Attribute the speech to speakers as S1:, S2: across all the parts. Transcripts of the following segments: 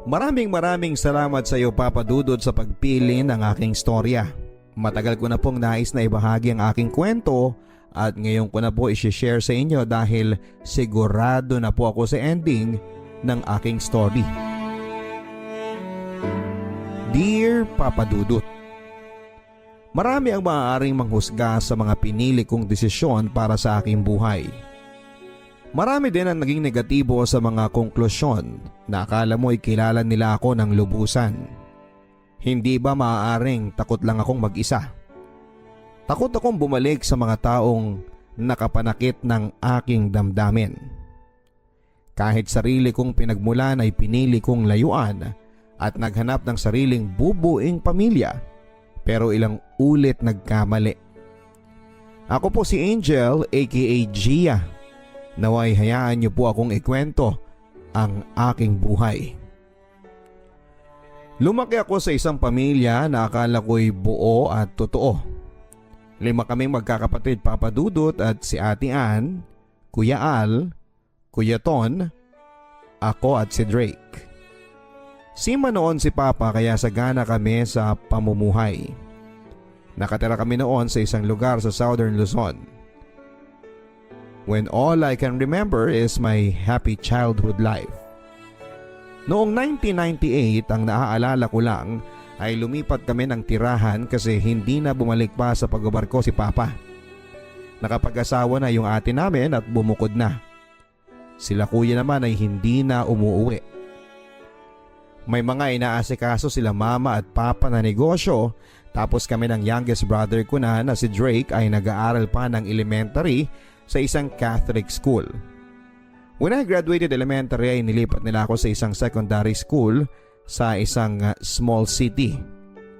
S1: Maraming salamat sa iyo Papa Dudut sa pagpili ng aking storya. Matagal ko na pong nais na ibahagi ang aking kwento at ngayon ko na po i-share sa inyo dahil sigurado na po ako sa ending ng aking story. Dear Papa Dudut, marami ang maaaring manghusga sa mga pinili kong desisyon para sa aking buhay. Marami din ang naging negatibo sa mga konklusyon na akala mo'y kilala nila ako ng lubusan. Hindi ba maaaring takot lang akong mag-isa? Takot akong bumalik sa mga taong nakapanakit ng aking damdamin. Kahit sarili kong pinagmulan ay pinili kong layuan at naghanap ng sariling bubuing pamilya, pero ilang ulit nagkamali. Ako po si Angel aka Gia. Naway hayaan niyo po akong ikwento ang aking buhay. Lumaki ako sa isang pamilya na akala ko'y buo at totoo. 5 kaming magkakapatid, Papa Dudut, at si Ate Ann, Kuya Al, Kuya Ton, ako at si Drake. Sima noon si Papa kaya sagana kami sa pamumuhay. Nakatira kami noon sa isang lugar sa Southern Luzon. When all I can remember is my happy childhood life. Noong 1998 ang naaalala ko lang ay lumipat kami ng tirahan kasi hindi na bumalik pa sa pagbabarko si Papa. Nakapag-asawa na yung ate namin at bumukod na. Sila kuya naman ay hindi na umuuwi. May mga inaasikaso sila mama at papa na negosyo, tapos kami ng youngest brother ko na si Drake ay nag-aaral pa ng elementary sa isang Catholic school. When I graduated elementary ay nilipat nila ako sa isang secondary school sa isang small city.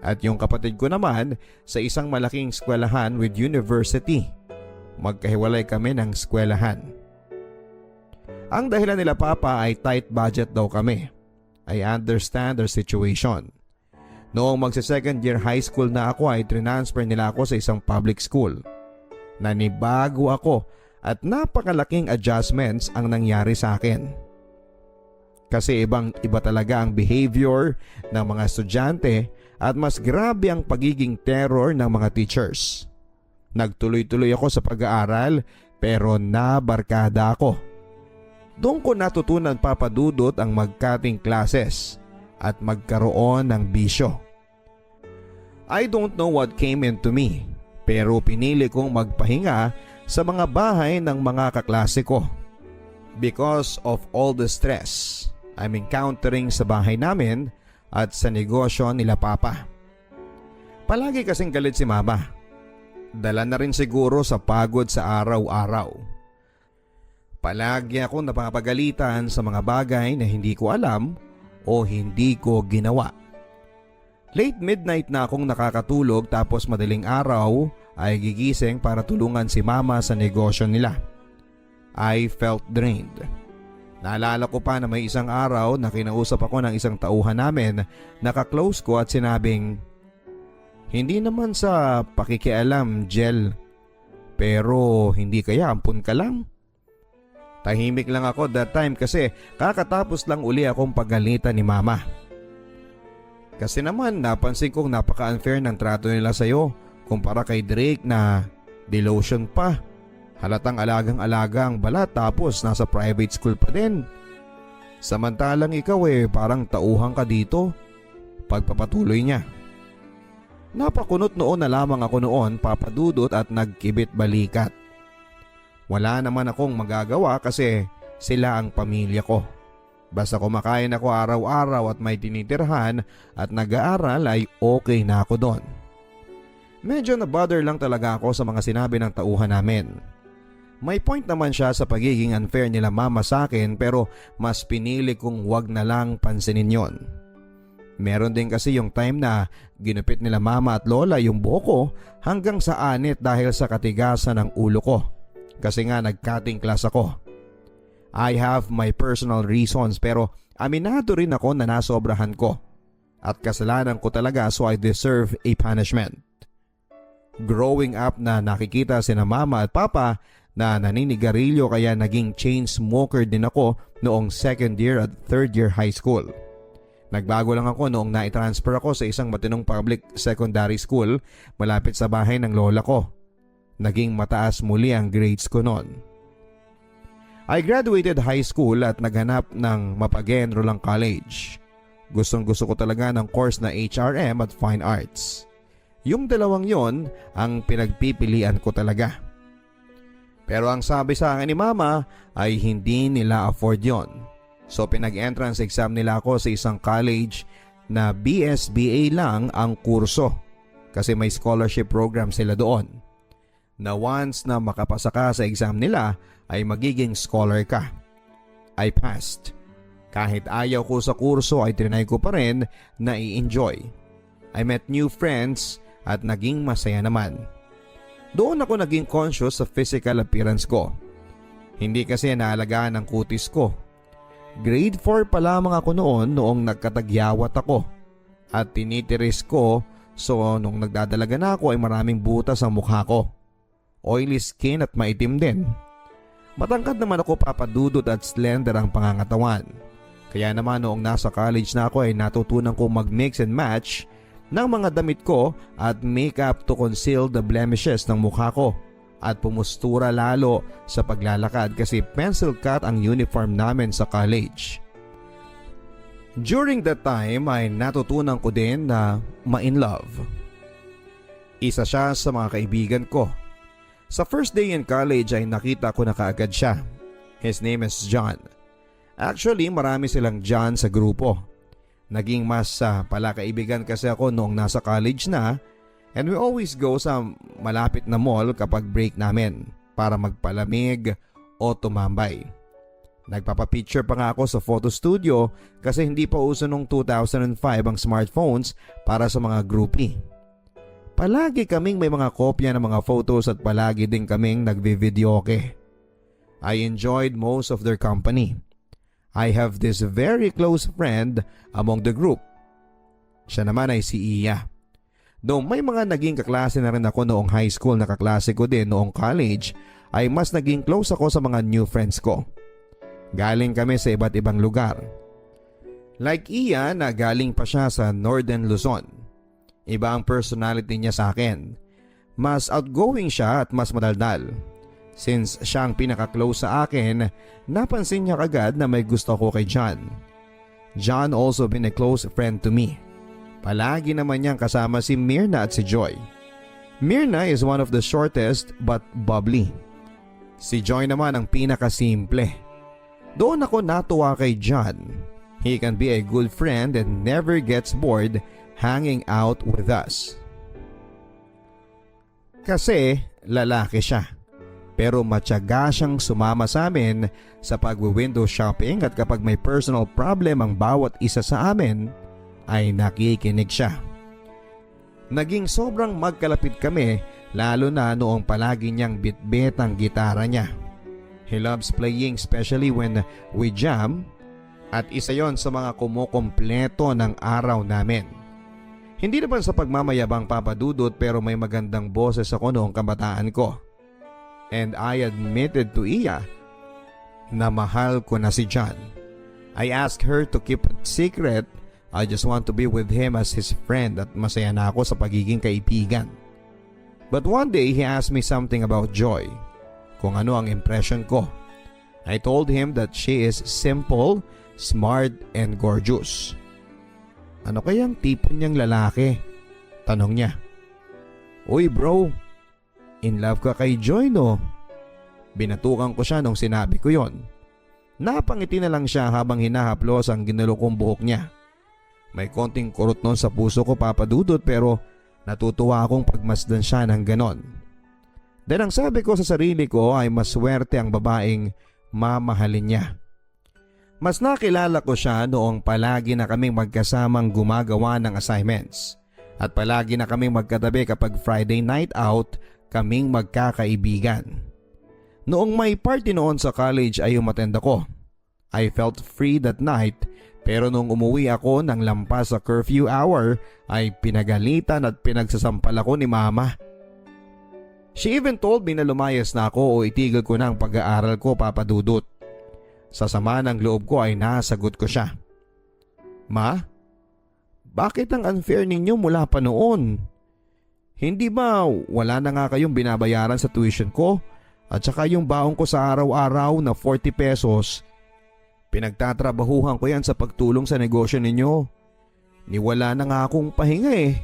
S1: At yung kapatid ko naman sa isang malaking eskwelahan with university. Magkahiwalay kami ng eskwelahan. Ang dahilan nila Papa ay tight budget daw kami. I understand their situation. Noong magsa-second year high school na ako ay transfer nila ako sa isang public school. Nanibago ako at napakalaking adjustments ang nangyari sa akin. Kasi ibang-iba talaga ang behavior ng mga estudyante at mas grabe ang pagiging terror ng mga teachers. Nagtuloy-tuloy ako sa pag-aaral pero nabarkada ako. Doon ko natutunan, Papa Dudut, ang mag-cutting classes at magkaroon ng bisyo. I don't know what came into me pero pinili kong magpahinga sa mga bahay ng mga kaklase ko because of all the stress I'm encountering sa bahay namin at sa negosyo nila Papa. Palagi kasing galit si Mama. Dala na rin siguro sa pagod sa araw-araw. Palagi akong napapagalitan sa mga bagay na hindi ko alam o hindi ko ginawa. Late midnight na akong nakakatulog tapos madaling araw ay gigising para tulungan si Mama sa negosyo nila. I felt drained. Naalala ko pa na may isang araw na kinausap ako ng isang tauhan namin na ka-close ko at sinabing, "Hindi naman sa pakikialam, Jel, pero hindi kaya ampun ka lang?" Tahimik lang ako that time kasi kakatapos lang uli akong pagalitan ni Mama. Kasi naman napansin kong napaka-unfair ng trato nila sa'yo kumpara kay Drake na delotion pa. Halatang alagang-alaga ang balat tapos nasa private school pa din. Samantalang ikaw parang tauhan ka dito. Pagpapatuloy niya. Napakunot noon na lamang ako noon, Papa Dudut, at nagkibit balikat. Wala naman akong magagawa kasi sila ang pamilya ko. Basta kumakain ako araw-araw at may tinitirhan at nag-aaral ay okay na ako doon. Medyo na-bother lang talaga ako sa mga sinabi ng tauhan namin. May point naman siya sa pagiging unfair nila Mama sa akin pero mas pinili kong wag na lang pansinin yon. Meron din kasi yung time na ginupit nila Mama at Lola yung buhok ko hanggang sa anit dahil sa katigasan ng ulo ko. Kasi nga nag-cutting class ako. I have my personal reasons pero aminado rin ako na nasobrahan ko. At kasalanan ko talaga so I deserve a punishment. Growing up na nakikita sina Mama at Papa na naninigarilyo kaya naging chain smoker din ako noong second year at third year high school. Nagbago lang ako noong na-transfer ako sa isang matinong public secondary school malapit sa bahay ng lola ko. Naging mataas muli ang grades ko noon. I graduated high school at naghanap ng mapag-enroll ang college. Gustong gusto ko talaga ng course na HRM at Fine Arts. Yung dalawang yon ang pinagpipilian ko talaga. Pero ang sabi sa akin ni mama ay hindi nila afford yon. So pinag-entrance exam nila ako sa isang college na BSBA lang ang kurso kasi may scholarship program sila doon. Na once na makapasa ka sa exam nila ay magiging scholar ka. I passed. Kahit ayaw ko sa kurso ay trinay ko pa rin na i-enjoy. I met new friends at naging masaya naman. Doon ako naging conscious sa physical appearance ko. Hindi kasi naalagaan ang kutis ko. Grade 4 pa lamang ako noong nagkatagyawat ako at tinitiris ko, so nung nagdadalaga na ako ay maraming butas ang mukha ko. Oily skin at maitim din. Matangkad naman ako papadudot at slender ang pangangatawan. Kaya naman noong nasa college na ako ay natutunan kong mag-mix and match ng mga damit ko at makeup to conceal the blemishes ng mukha ko at pumustura lalo sa paglalakad kasi pencil cut ang uniform namin sa college. During that time ay natutunan ko din na ma-in love. Isa siya sa mga kaibigan ko. Sa first day in college ay nakita ko na kaagad siya. His name is John. Actually marami silang John sa grupo. Naging mas palakaibigan kasi ako noong nasa college na, and we always go sa malapit na mall kapag break namin para magpalamig o tumambay. Nagpapapicture pa nga ako sa photo studio kasi hindi pa uso noong 2005 ang smartphones para sa mga groupie. Palagi kaming may mga kopya ng mga photos at palagi din kaming nagvi-videoke. I enjoyed most of their company. I have this very close friend among the group. Siya naman ay si Iya. Though may mga naging kaklase na rin ako noong high school na kaklase ko din noong college, ay mas naging close ako sa mga new friends ko. Galing kami sa iba't ibang lugar. Like Iya na galing pa siya sa Northern Luzon. Iba ang personality niya sa akin. Mas outgoing siya at mas madaldal. Since siya ang pinaka-close sa akin, napansin niya kagad na may gusto ko kay John. John also been a close friend to me. Palagi naman niyang kasama si Myrna at si Joy. Myrna is one of the shortest but bubbly. Si Joy naman ang pinakasimple. Doon ako natuwa kay John. He can be a good friend and never gets bored hanging out with us. Kasi lalaki siya. Pero matyaga siyang sumama sa amin sa pag-window shopping at kapag may personal problem ang bawat isa sa amin ay nakikinig siya. Naging sobrang magkalapit kami lalo na noong palagi niyang bitbit ang gitara niya. He loves playing especially when we jam at isa yon sa mga kumukumpleto ng araw namin. Hindi naman sa pagmamayabang papadudot pero may magandang boses ako noong kabataan ko. And I admitted to Iya na mahal ko na si John. I asked her to keep it secret. I just want to be with him as his friend at masaya na ako sa pagiging kaibigan. But one day he asked me something about Joy. Kung ano ang impression ko. I told him that she is simple, smart, and gorgeous. Ano kayang tipo niyang lalaki? Tanong niya. Uy bro, in love ka kay Joy no? Binatukan ko siya nung sinabi ko yon. Napangiti na lang siya habang hinahaplos ang ginulo kong buhok niya. May konting kurot nun sa puso ko papadudot pero natutuwa akong pagmasdan siya ng ganon. Dahil ang sabi ko sa sarili ko ay maswerte ang babaeng mamahalin niya. Mas nakilala ko siya noong palagi na kaming magkasamang gumagawa ng assignments at palagi na kaming magkatabi kapag Friday night out kaming magkakaibigan. Noong may party noon sa college ay umattend ako. I felt free that night pero nung umuwi ako ng lampas sa curfew hour ay pinagalitan at pinagsasampal ako ni mama. She even told me na lumayas na ako o itigil ko na ang pag-aaral ko papadudot. Sa sama ng loob ko ay nasagot ko siya. Ma, Bakit ang unfair ninyo mula pa noon? Hindi ba wala na nga kayong binabayaran sa tuition ko? At saka yung baon ko sa araw-araw na 40 pesos, pinagtatrabahuhan ko yan sa pagtulong sa negosyo ninyo. Niwala na nga akong pahinga eh.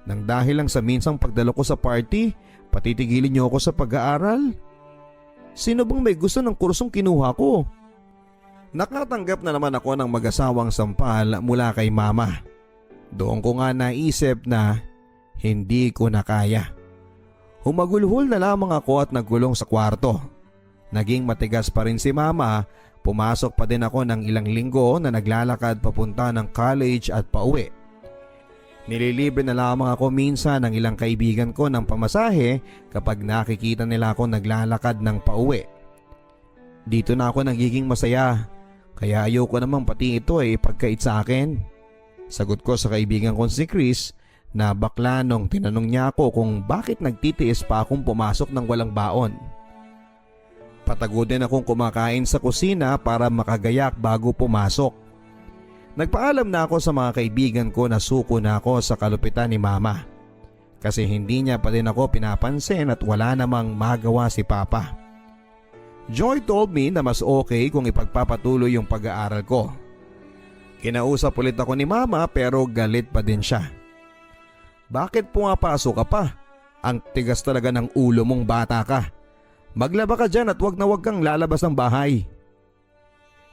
S1: Nang dahil lang sa minsang pagdalo ko sa party, patitigilin niyo ako sa pag-aaral? Sino bang may gusto ng kursong kinuha ko? Nakatanggap na naman ako ng mag-asawang sampal mula kay mama. Doon ko nga naisip na hindi ko na kaya. Humagulhol na lamang ako at nagkulong sa kwarto. Naging matigas pa rin si mama, pumasok pa din ako ng ilang linggo na naglalakad papunta ng college at pauwi. Nililibre na lamang ako minsan ng ilang kaibigan ko ng pamasahe kapag nakikita nila ako naglalakad ng pauwi. Dito na ako nagiging masaya, kaya ayoko namang pati ito ay ipagkait sa akin. Sagot ko sa kaibigan ko si Chris na bakla nung tinanong niya ako kung bakit nagtitiis pa akong pumasok ng walang baon. Patago din akong kumakain sa kusina para makagayak bago pumasok. Nagpaalam na ako sa mga kaibigan ko na suko na ako sa kalupitan ni mama. Kasi hindi niya pa din ako pinapansin at wala namang magawa si papa. Joy told me na mas okay kung ipagpapatuloy yung pag-aaral ko. Kinausap ulit ako ni mama pero galit pa din siya. Bakit pumapasok ka pa? Ang tigas talaga ng ulo mong bata ka. Maglaba ka dyan at wag na wag kang lalabas ng bahay.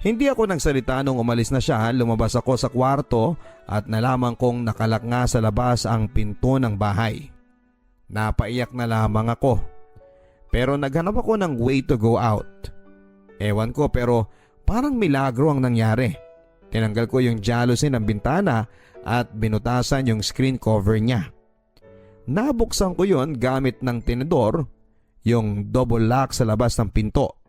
S1: Hindi ako nagsalita nung umalis na siya. Lumabas ako sa kwarto at nalaman kong nakalak nga sa labas ang pinto ng bahay. Napaiyak na lamang ako. Pero naghanap ako ng way to go out. Ewan ko pero parang milagro ang nangyari. Tinanggal ko yung jalousie ng bintana at binutasan yung screen cover niya. Nabuksan ko yon gamit ng tinidor, yung double lock sa labas ng pinto.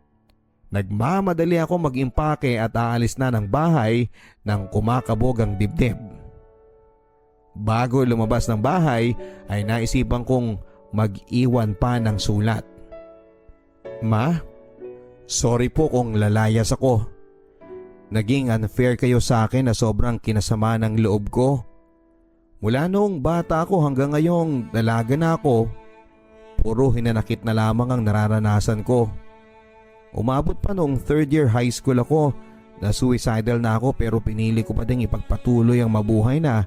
S1: Nagmamadali ako mag-impake at aalis na ng bahay nang kumakabog ang dibdib. Bago lumabas ng bahay ay naisipan kong mag-iwan pa ng sulat. Ma, sorry po kung lalayas ako. Naging unfair kayo sa akin na sobrang kinasama ng loob ko. Mula noong bata ako hanggang ngayong dalaga na ako, puro hinanakit na lamang ang nararanasan ko. Umabot pa noong 3rd year high school ako na suicidal na ako pero pinili ko pa ding ipagpatuloy ang mabuhay na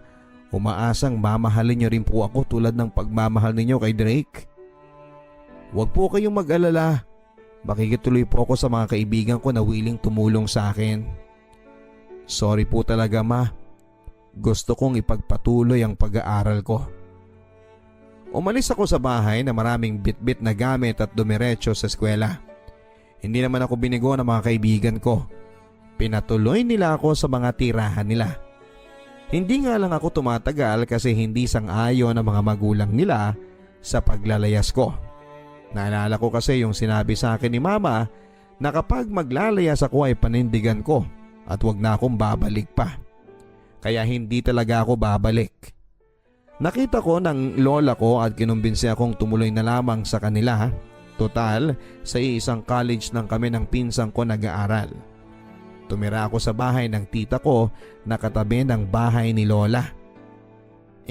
S1: umaasang mamahalin niyo rin po ako tulad ng pagmamahal ninyo kay Drake. Huwag po kayong mag-alala. Makikituloy po ako sa mga kaibigan ko na willing tumulong sa akin. Sorry po talaga ma. Gusto kong ipagpatuloy ang pag-aaral ko. Umalis ako sa bahay na maraming bitbit na gamit at dumiretso sa eskwela. Hindi naman ako binigo ng mga kaibigan ko. Pinatuloy nila ako sa mga tirahan nila. Hindi nga lang ako tumatagal kasi hindi sang-ayon ang mga magulang nila sa paglalayas ko. Naalala ko kasi yung sinabi sa akin ni mama na kapag maglalayas ako ay panindigan ko at wag na akong babalik pa. Kaya hindi talaga ako babalik. Nakita ko ng lola ko at kinumbinsi akong tumuloy na lamang sa kanila. Total, sa isang college ng kami ng pinsang ko nag-aaral. Tumira ako sa bahay ng tita ko na katabi ng bahay ni lola.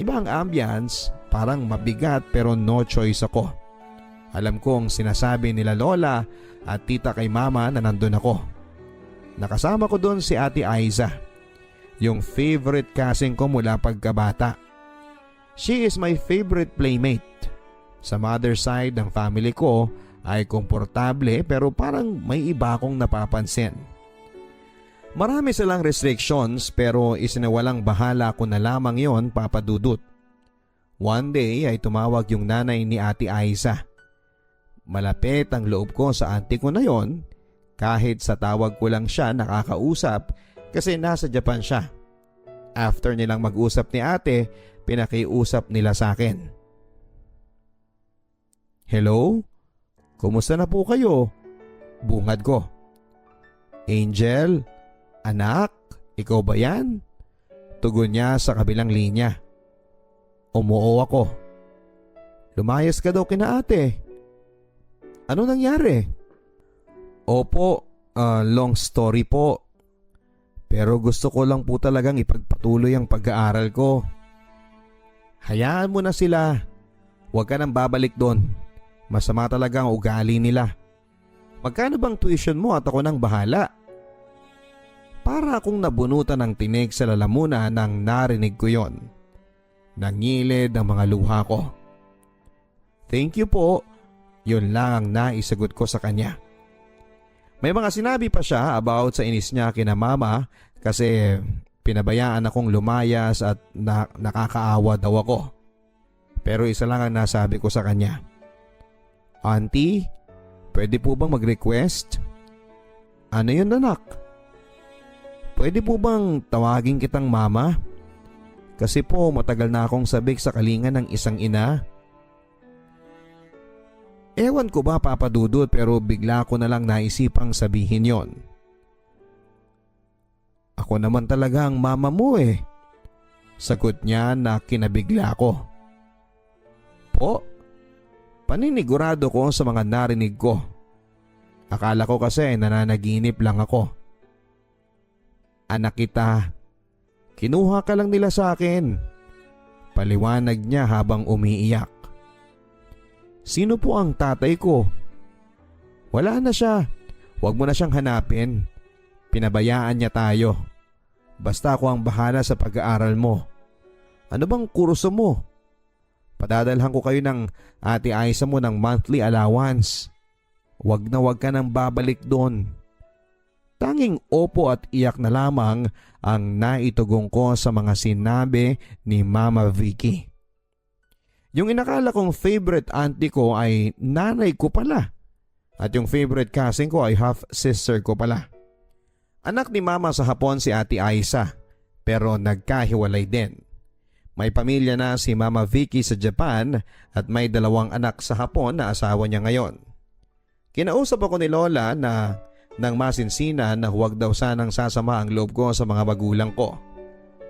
S1: Iba ang ambience, parang mabigat pero no choice ako. Alam kong sinasabi nila lola at tita kay mama na nandun ako. Nakasama ko doon si Ate Aiza, yung favorite cousin ko mula pagkabata. She is my favorite playmate. Sa mother side ng family ko ay komportable pero parang may iba akong napapansin. Marami silang restrictions pero isinawalang bahala ko na lamang yon, Papa Dudut. One day ay tumawag yung nanay ni Ate Aiza. Malapit ang loob ko sa auntie ko na yon. Kahit sa tawag ko lang siya nakakausap kasi nasa Japan siya. After nilang mag-usap ni ate, pinakiusap nila sa akin. Hello? Kumusta na po kayo? Bungad ko. Angel? Anak? Ikaw ba yan? Tugon niya sa kabilang linya. Umuo ako. Lumayas ka daw kina ate. Ano nangyari? Opo, long story po. Pero gusto ko lang po talagang ipagpatuloy ang pag-aaral ko. Hayaan mo na sila. Huwag ka nang babalik doon. Masama talaga ang ugali nila. Magkano bang tuition mo at ako nang bahala? Para akong nabunutan ng tinig sa lalamunan nang narinig ko yon. Nangilid ang mga luha ko. Thank you po. Yun lang ang naisagot ko sa kanya. May mga sinabi pa siya about sa inis niya kina mama kasi pinabayaan akong lumayas at nakakaawa daw ako. Pero isa lang ang nasabi ko sa kanya. Auntie, pwede po bang mag-request? Ano yun anak? Pwede po bang tawagin kitang mama? Kasi po matagal na akong sabik sa kalinga ng isang ina. Ewan ko ba Papa Dudut pero bigla ko na lang naisipang sabihin yon. Ako naman talaga ang mama mo eh. Sagot niya na kinabigla ko. Po? Paninigurado ko sa mga narinig ko. Akala ko kasi nananaginip lang ako. Anak kita, kinuha ka lang nila sa akin. Paliwanag niya habang umiiyak. Sino po ang tatay ko? Wala na siya. Huwag mo na siyang hanapin. Pinabayaan niya tayo. Basta ako ang bahala sa pag-aaral mo. Ano bang kurso mo? Padadalhan ko kayo ng ate Aiza mo ng monthly allowance. Huwag ka nang babalik doon. Tanging opo at iyak na lamang ang naitugong ko sa mga sinabi ni Mama Vicky. Yung inakala kong favorite auntie ko ay nanay ko pala. At yung favorite cousin ko ay half sister ko pala. Anak ni mama sa Hapon si Ate Aiza pero nagkahiwalay din. May pamilya na si Mama Vicky sa Japan at may 2 anak sa Hapon na asawa niya ngayon. Kinausap ako ni Lola na nang masinsinan na huwag daw sanang sasama ang loob ko sa mga magulang ko.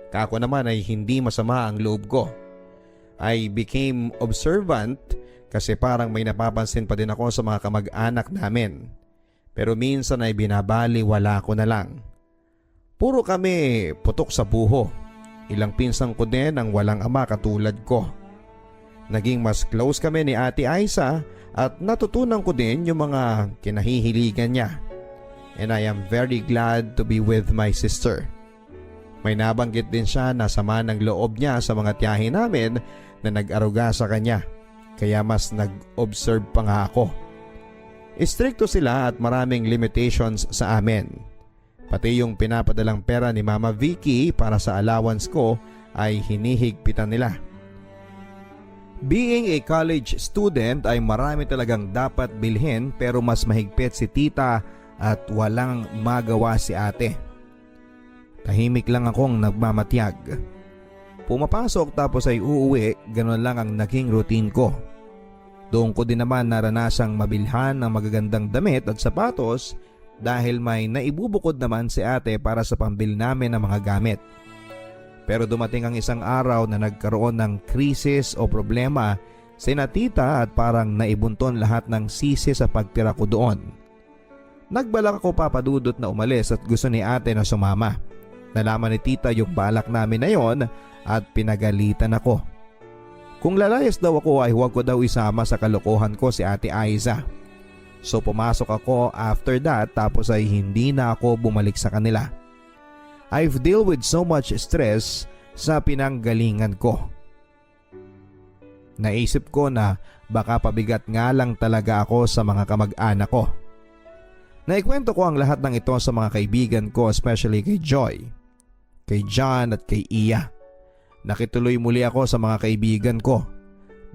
S1: Kako naman ay hindi masama ang loob ko. I became observant kasi parang may napapansin pa din ako sa mga kamag-anak namin. Pero minsan ay binabaliwala ko na lang. Puro kami putok sa buho. Ilang pinsang ko din ang walang ama katulad ko. Naging mas close kami ni Ate Aiza at natutunan ko din yung mga kinahihiligan niya. And I am very glad to be with my sister. May nabanggit din siya na sama ng loob niya sa mga tiyahin namin na nag-aruga sa kanya. Kaya mas nag-observe pa nga ako. Istrikto sila at maraming limitations sa amin. Pati yung pinapadalang pera ni Mama Vicky para sa allowance ko ay hinihigpitan nila. Being a college student ay marami talagang dapat bilhin pero mas mahigpit si tita at walang magawa si ate. Tahimik lang akong nagmamatiyag. Pumapasok tapos ay uuwi, ganoon lang ang naging routine ko. Doon ko din naman naranasang mabilhan ng magagandang damit at sapatos dahil may naibubukod naman si ate para sa pambil namin ng mga gamit. Pero dumating ang isang araw na nagkaroon ng krisis o problema sina tita at parang naibunton lahat ng sisi sa pagtira ko doon. Nagbalak ako Papa Dudut na umalis at gusto ni ate na sumama. Nalaman ni tita yung balak namin na yon at pinagalitan ako. Kung lalayas daw ako ay huwag ko daw isama sa kalokohan ko si Ate Aiza. So pumasok ako after that tapos ay hindi na ako bumalik sa kanila. I've dealt with so much stress sa pinanggalingan ko. Naisip ko na baka pabigat nga lang talaga ako sa mga kamag-anak ko. Naikwento ko ang lahat ng ito sa mga kaibigan ko, especially kay Joy, kay John at kay Iya. Nakituloy muli ako sa mga kaibigan ko.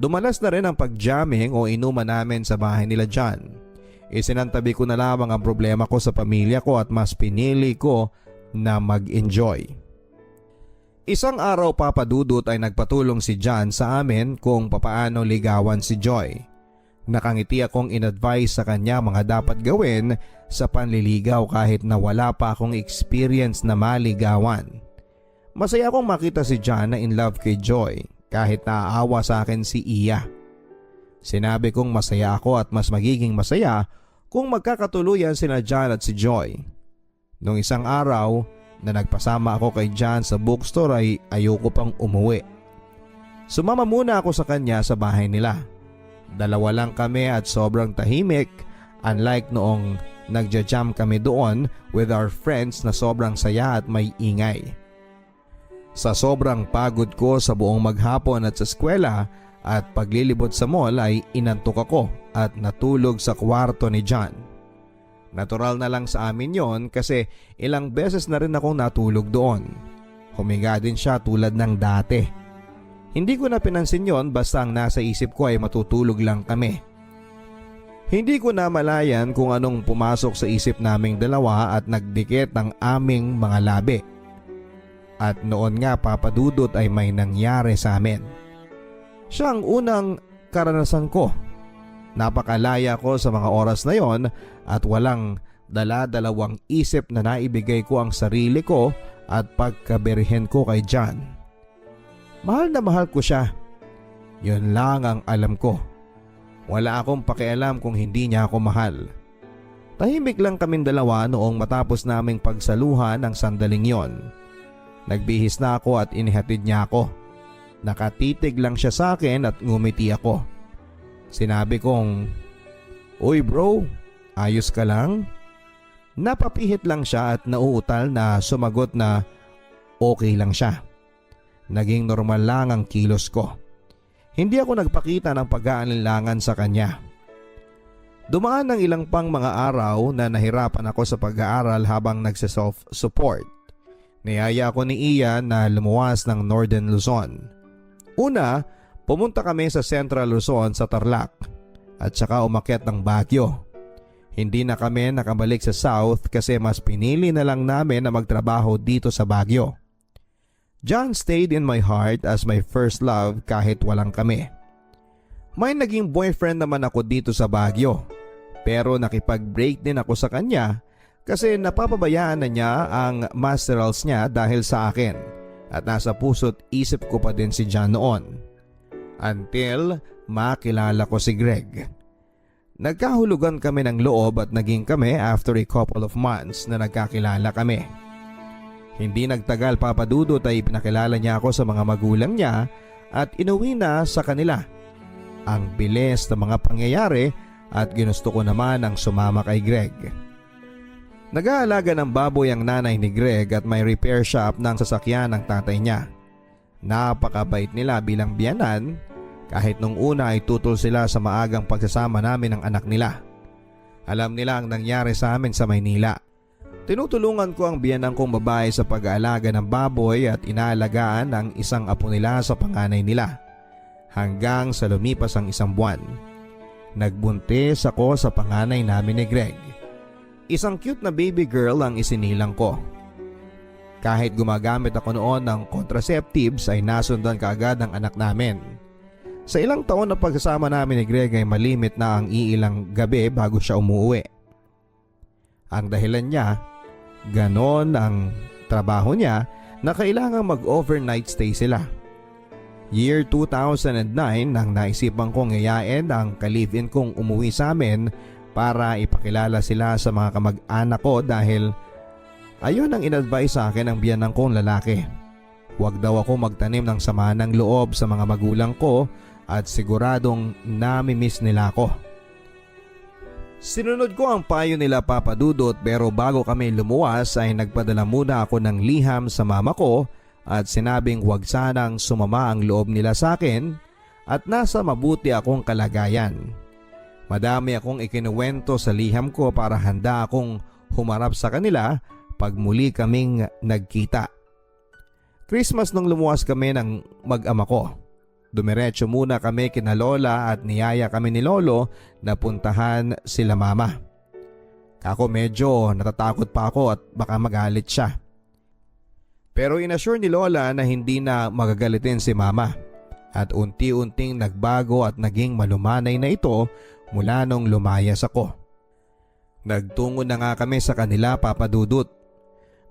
S1: Dumalas na rin ang pag-jamming o inuman namin sa bahay nila John. Isinantabi ko na lamang ang problema ko sa pamilya ko at mas pinili ko na mag-enjoy. Isang araw Papa Dudut ay nagpatulong si John sa amin kung papaano ligawan si Joy. Nakangiti akong in-advise sa kanya mga dapat gawin sa panliligaw kahit na wala pa akong experience na maligawan. Masaya akong makita si John na in love kay Joy kahit naaawa sa akin si Iya. Sinabi kong masaya ako at mas magiging masaya kung magkakatuluyan sina John at si Joy. Noong isang araw, na nagpasama ako kay John sa bookstore ay ayoko pang umuwi. Sumama muna ako sa kanya sa bahay nila. Dalawa lang kami at sobrang tahimik, unlike noong nagja-jam kami doon with our friends na sobrang saya at may ingay. Sa sobrang pagod ko sa buong maghapon at sa eskwela at paglilibot sa mall ay inantok ako at natulog sa kwarto ni John. Natural na lang sa amin yon kasi ilang beses na rin akong natulog doon. Huminga din siya tulad ng dati. Hindi ko na pinansin yon basta ang nasa isip ko ay matutulog lang kami. Hindi ko na malayan kung anong pumasok sa isip naming dalawa at nagdikit ang aming mga labi. At noon nga papadudot ay may nangyari sa amin. Siya ang unang karanasan ko. Napakalaya ko sa mga oras na yon at walang dala-dalawang isip na naibigay ko ang sarili ko at pagkabirhen ko kay John. Mahal na mahal ko siya. Yun lang ang alam ko. Wala akong pakialam kung hindi niya ako mahal. Tahimik lang kaming dalawa noong matapos naming pagsaluhan ng sandaling yon. Nagbihis na ako at inihatid niya ako. Nakatitig lang siya sa akin at ngumiti ako. Sinabi kong, "Uy bro, ayos ka lang?" Napapihit lang siya at nauutal na sumagot na okay lang siya. Naging normal lang ang kilos ko. Hindi ako nagpakita ng pag-aalinlangan sa kanya. Dumaan ng ilang pang mga araw na nahirapan ako sa pag-aaral habang nagse-self-support. Niyaya ako ni Ian na lumuwas ng Northern Luzon. Una, pumunta kami sa Central Luzon sa Tarlac at saka umakyat ng Baguio. Hindi na kami nakabalik sa South kasi mas pinili na lang namin na magtrabaho dito sa Baguio. John stayed in my heart as my first love kahit walang kami. May naging boyfriend naman ako dito sa Baguio pero nakipag-break din ako sa kanya kasi napapabayaan na niya ang masterals niya dahil sa akin at nasa puso't isip ko pa din si John noon. Until makilala ko si Greg. Nagkahulugan kami ng loob at naging kami after a couple of months na nagkakilala kami. Hindi nagtagal papadudot ay pinakilala niya ako sa mga magulang niya at inuwi na sa kanila. Ang bilis ng mga pangyayari at ginusto ko naman ang sumama kay Greg. Nag-aalaga ng baboy ang nanay ni Greg at may repair shop ng sasakyan ng tatay niya. Napakabait nila bilang biyanan kahit nung una ay tutol sila sa maagang pagsasama namin ng anak nila. Alam nila ang nangyari sa amin sa Maynila. Tinutulungan ko ang biyanan kong babae sa pag-aalaga ng baboy at inaalagaan ang isang apo nila sa panganay nila. Hanggang sa lumipas ang isang buwan. Nagbuntis ako sa panganay namin ni Greg. Isang cute na baby girl ang isinilang ko. Kahit gumagamit ako noon ng contraceptives ay nasundan kaagad ang anak namin. Sa ilang taon na pagsasama namin ni Greg ay malimit na ang iilang gabi bago siya umuwi. Ang dahilan niya, ganon ang trabaho niya na kailangang mag-overnight stay sila. Year 2009 nang naisipan kong yayain ang ka-live-in kong umuwi sa amin para ipakilala sila sa mga kamag-anak ko dahil ayun ang in-advise sa akin ng biyanan kong lalaki. Huwag daw ako magtanim ng sama ng loob sa mga magulang ko at siguradong nami-miss nila ako. Sinunod ko ang payo nila Papa Dudut pero bago kami lumuwas ay nagpadala muna ako ng liham sa mama ko at sinabing huwag sanang sumama ang loob nila sa akin at nasa mabuti akong kalagayan. Madami akong ikinuwento sa liham ko para handa akong humarap sa kanila pag muli kaming nagkita. Christmas nung lumuwas kami ng mag-ama ko. Dumiretso muna kami kina lola at niyaya kami ni lolo na puntahan sila mama. Kako medyo natatakot pa ako at baka magalit siya. Pero inassure ni lola na hindi na magagalitin si mama at unti-unting nagbago at naging malumanay na ito mula nung lumayas ako. Nagtungo na nga kami sa kanila Papa Dudut.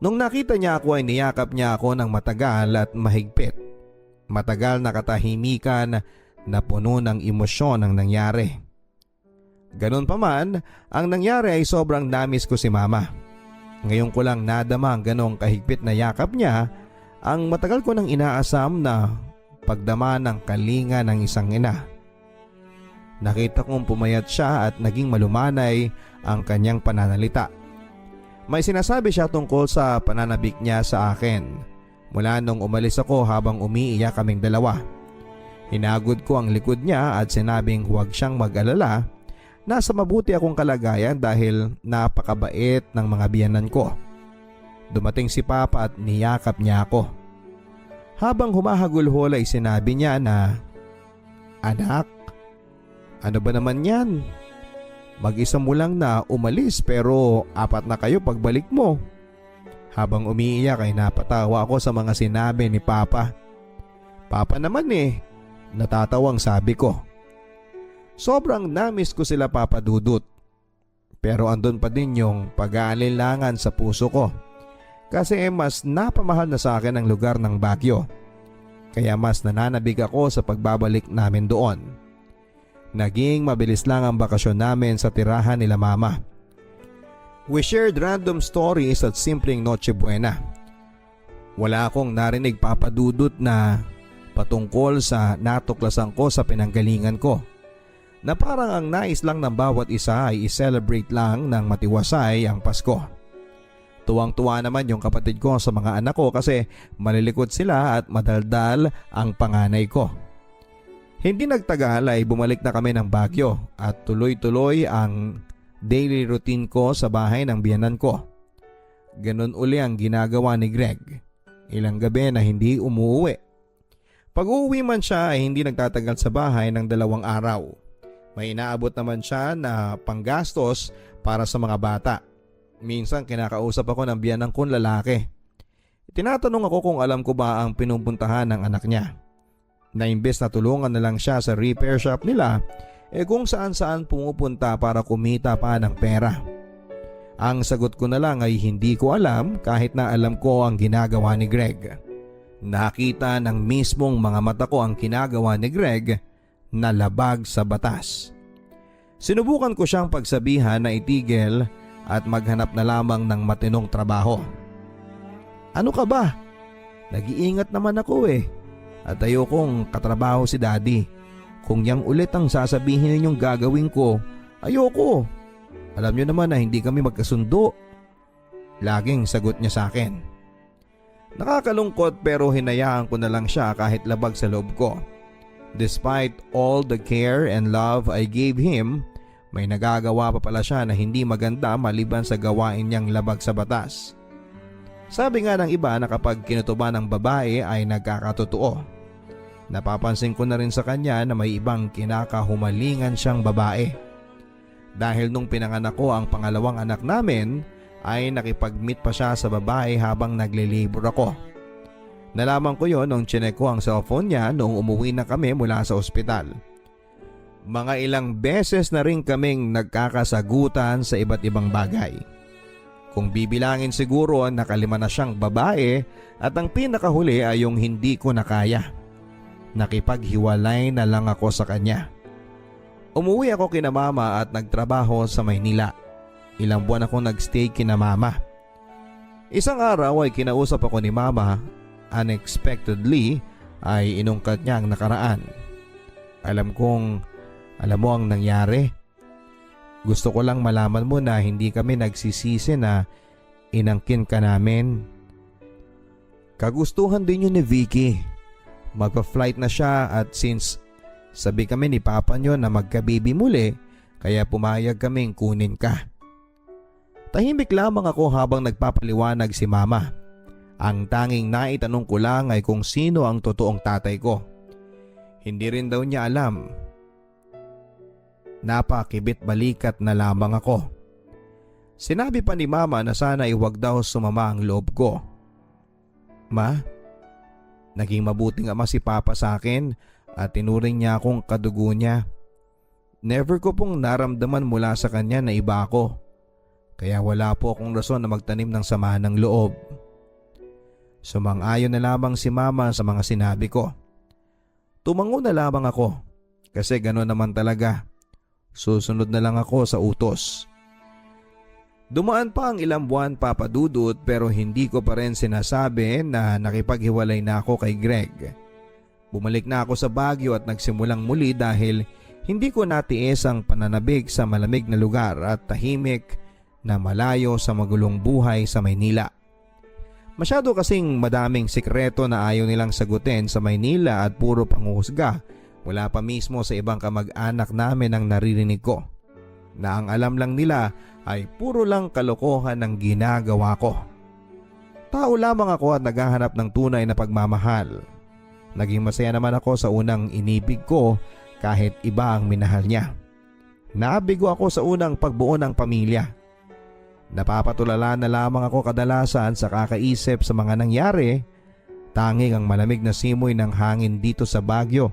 S1: Nung nakita niya ako ay niyakap niya ako ng matagal at mahigpit. Matagal na katahimikan na puno ng emosyon ang nangyari. Ganun pa man, ang nangyari ay sobrang namis ko si mama. Ngayon ko lang nadama ang ganong kahigpit na yakap niya, ang matagal ko nang inaasam na pagdama ng kalinga ng isang ina. Nakita kong pumayat siya at naging malumanay ang kanyang pananalita. May sinasabi siya tungkol sa pananabik niya sa akin mula nung umalis ako habang umiiyak kaming dalawa. Hinagod ko ang likod niya at sinabing huwag siyang mag-alala. Nasa mabuti akong kalagayan dahil napakabait ng mga biyanan ko. Dumating si Papa at niyakap niya ako. Habang humahagulhol ay sinabi niya na, "Anak, ano ba naman yan? Mag-isa mo lang na umalis pero 4 na kayo pagbalik mo." Habang umiiyak ay napatawa ako sa mga sinabi ni Papa. "Papa naman natatawang sabi ko. Sobrang namiss ko sila, Papa Dudut. Pero andun pa din yung pag-aalinlangan sa puso ko. Kasi mas napamahal na sa akin ang lugar ng Baguio. Kaya mas nananabig ako sa pagbabalik namin doon. Naging mabilis lang ang bakasyon namin sa tirahan nila Mama. We shared random stories at simpleng Noche Buena. Wala akong narinig, Papa Dudut, na patungkol sa natuklasan ko sa pinanggalingan ko. Na parang ang nais lang ng bawat isa ay i-celebrate lang ng matiwasay ang Pasko. Tuwang-tuwa naman yung kapatid ko sa mga anak ko kasi malilikot sila at madaldal ang panganay ko. Hindi nagtagal ay bumalik na kami ng Baguio at tuloy-tuloy ang daily routine ko sa bahay ng biyanan ko. Ganun uli ang ginagawa ni Greg. Ilang gabi na hindi umuwi. Pag uuwi man siya ay hindi nagtatagal sa bahay ng 2 araw. May inaabot naman siya na panggastos para sa mga bata. Minsan kinakausap ako ng biyanan kong lalaki. Tinatanong ako kung alam ko ba ang pinupuntahan ng anak niya. Na imbes na tulungan na lang siya sa repair shop nila, kung saan-saan pumupunta para kumita pa ng pera. Ang sagot ko na lang ay hindi ko alam kahit na alam ko ang ginagawa ni Greg. Nakita ng mismong mga mata ko ang ginagawa ni Greg na labag sa batas. Sinubukan ko siyang pagsabihan na itigil at maghanap na lamang ng matinong trabaho. "Ano ka ba? Nag-iingat naman ako at ayokong katrabaho si Daddy. Kung yang ulit ang sasabihin ninyong gagawin ko, ayoko. Alam niyo naman na hindi kami magkasundo." Laging sagot niya sa akin. Nakakalungkot pero hinayaan ko na lang siya kahit labag sa loob ko. Despite all the care and love I gave him, may nagagawa pa pala siya na hindi maganda maliban sa gawain niyang labag sa batas. Sabi nga ng iba na kapag kinutuban ng babae ay nagkakatotoo. Napapansin ko na rin sa kanya na may ibang kinakahumalingan siyang babae. Dahil nung pinanganak ko ang pangalawang anak namin, ay nakipag-meet pa siya sa babae habang naglilibor ako. Nalaman ko yon nung chinek ko ang cellphone niya noong umuwi na kami mula sa ospital. Mga ilang beses na rin kaming nagkakasagutan sa iba't ibang bagay. Kung bibilangin siguro nakalima na siyang babae at ang pinakahuli ay yung hindi ko nakaya. Nakipaghiwalay na lang ako sa kanya. Umuwi ako kina Mama at nagtrabaho sa Maynila. Ilang buwan ako nagstay kina Mama. Isang araw ay kinausap ako ni Mama. Unexpectedly ay inungkat niya ang nakaraan. Alam mo ang nangyari. Gusto ko lang malaman mo na hindi kami nagsisisi na inangkin ka namin. Kagustuhan din yun ni Vicky. Magpa-flight na siya at since sabi kami ni Papa niyo na magkabibi muli, kaya pumayag kaming kunin ka. Tahimik lamang ako habang nagpapaliwanag si Mama. Ang tanging naitanong ko lang ay kung sino ang totoong tatay ko. Hindi rin daw niya alam. Napakibit balikat na lamang ako. Sinabi pa ni Mama na sana iwag daw sumama ang loob ko. Ma, naging mabuting ama si Papa sa akin at tinuring niya akong kadugo niya. Never ko pong naramdaman mula sa kanya na iba ako. Kaya wala po akong rason na magtanim ng sama ng loob. Sumang-ayon na lamang si Mama sa mga sinabi ko. Tumango na lamang ako kasi gano'n naman talaga. Susunod na lang ako sa utos. Dumaan pa ang ilang buwan, Papa Dudut, pero hindi ko pa rin sinasabi na nakipaghiwalay na ako kay Greg. Bumalik na ako sa Baguio at nagsimulang muli dahil hindi ko natiis ang pananabig sa malamig na lugar at tahimik na malayo sa magulong buhay sa Maynila. Masyado kasing madaming sikreto na ayaw nilang sagutin sa Maynila at puro panghuhusga mula pa mismo sa ibang kamag-anak namin ang naririnig ko. Na ang alam lang nila ay puro lang kalokohan ang ginagawa ko. Tao lamang ako at naghahanap ng tunay na pagmamahal. Naging masaya naman ako sa unang inibig ko kahit iba ang minahal niya. Nabigo ako sa unang pagbuo ng pamilya. Napapatulala na lamang ako kadalasan sa kakaisip sa mga nangyari. Tanging ang malamig na simoy ng hangin dito sa Baguio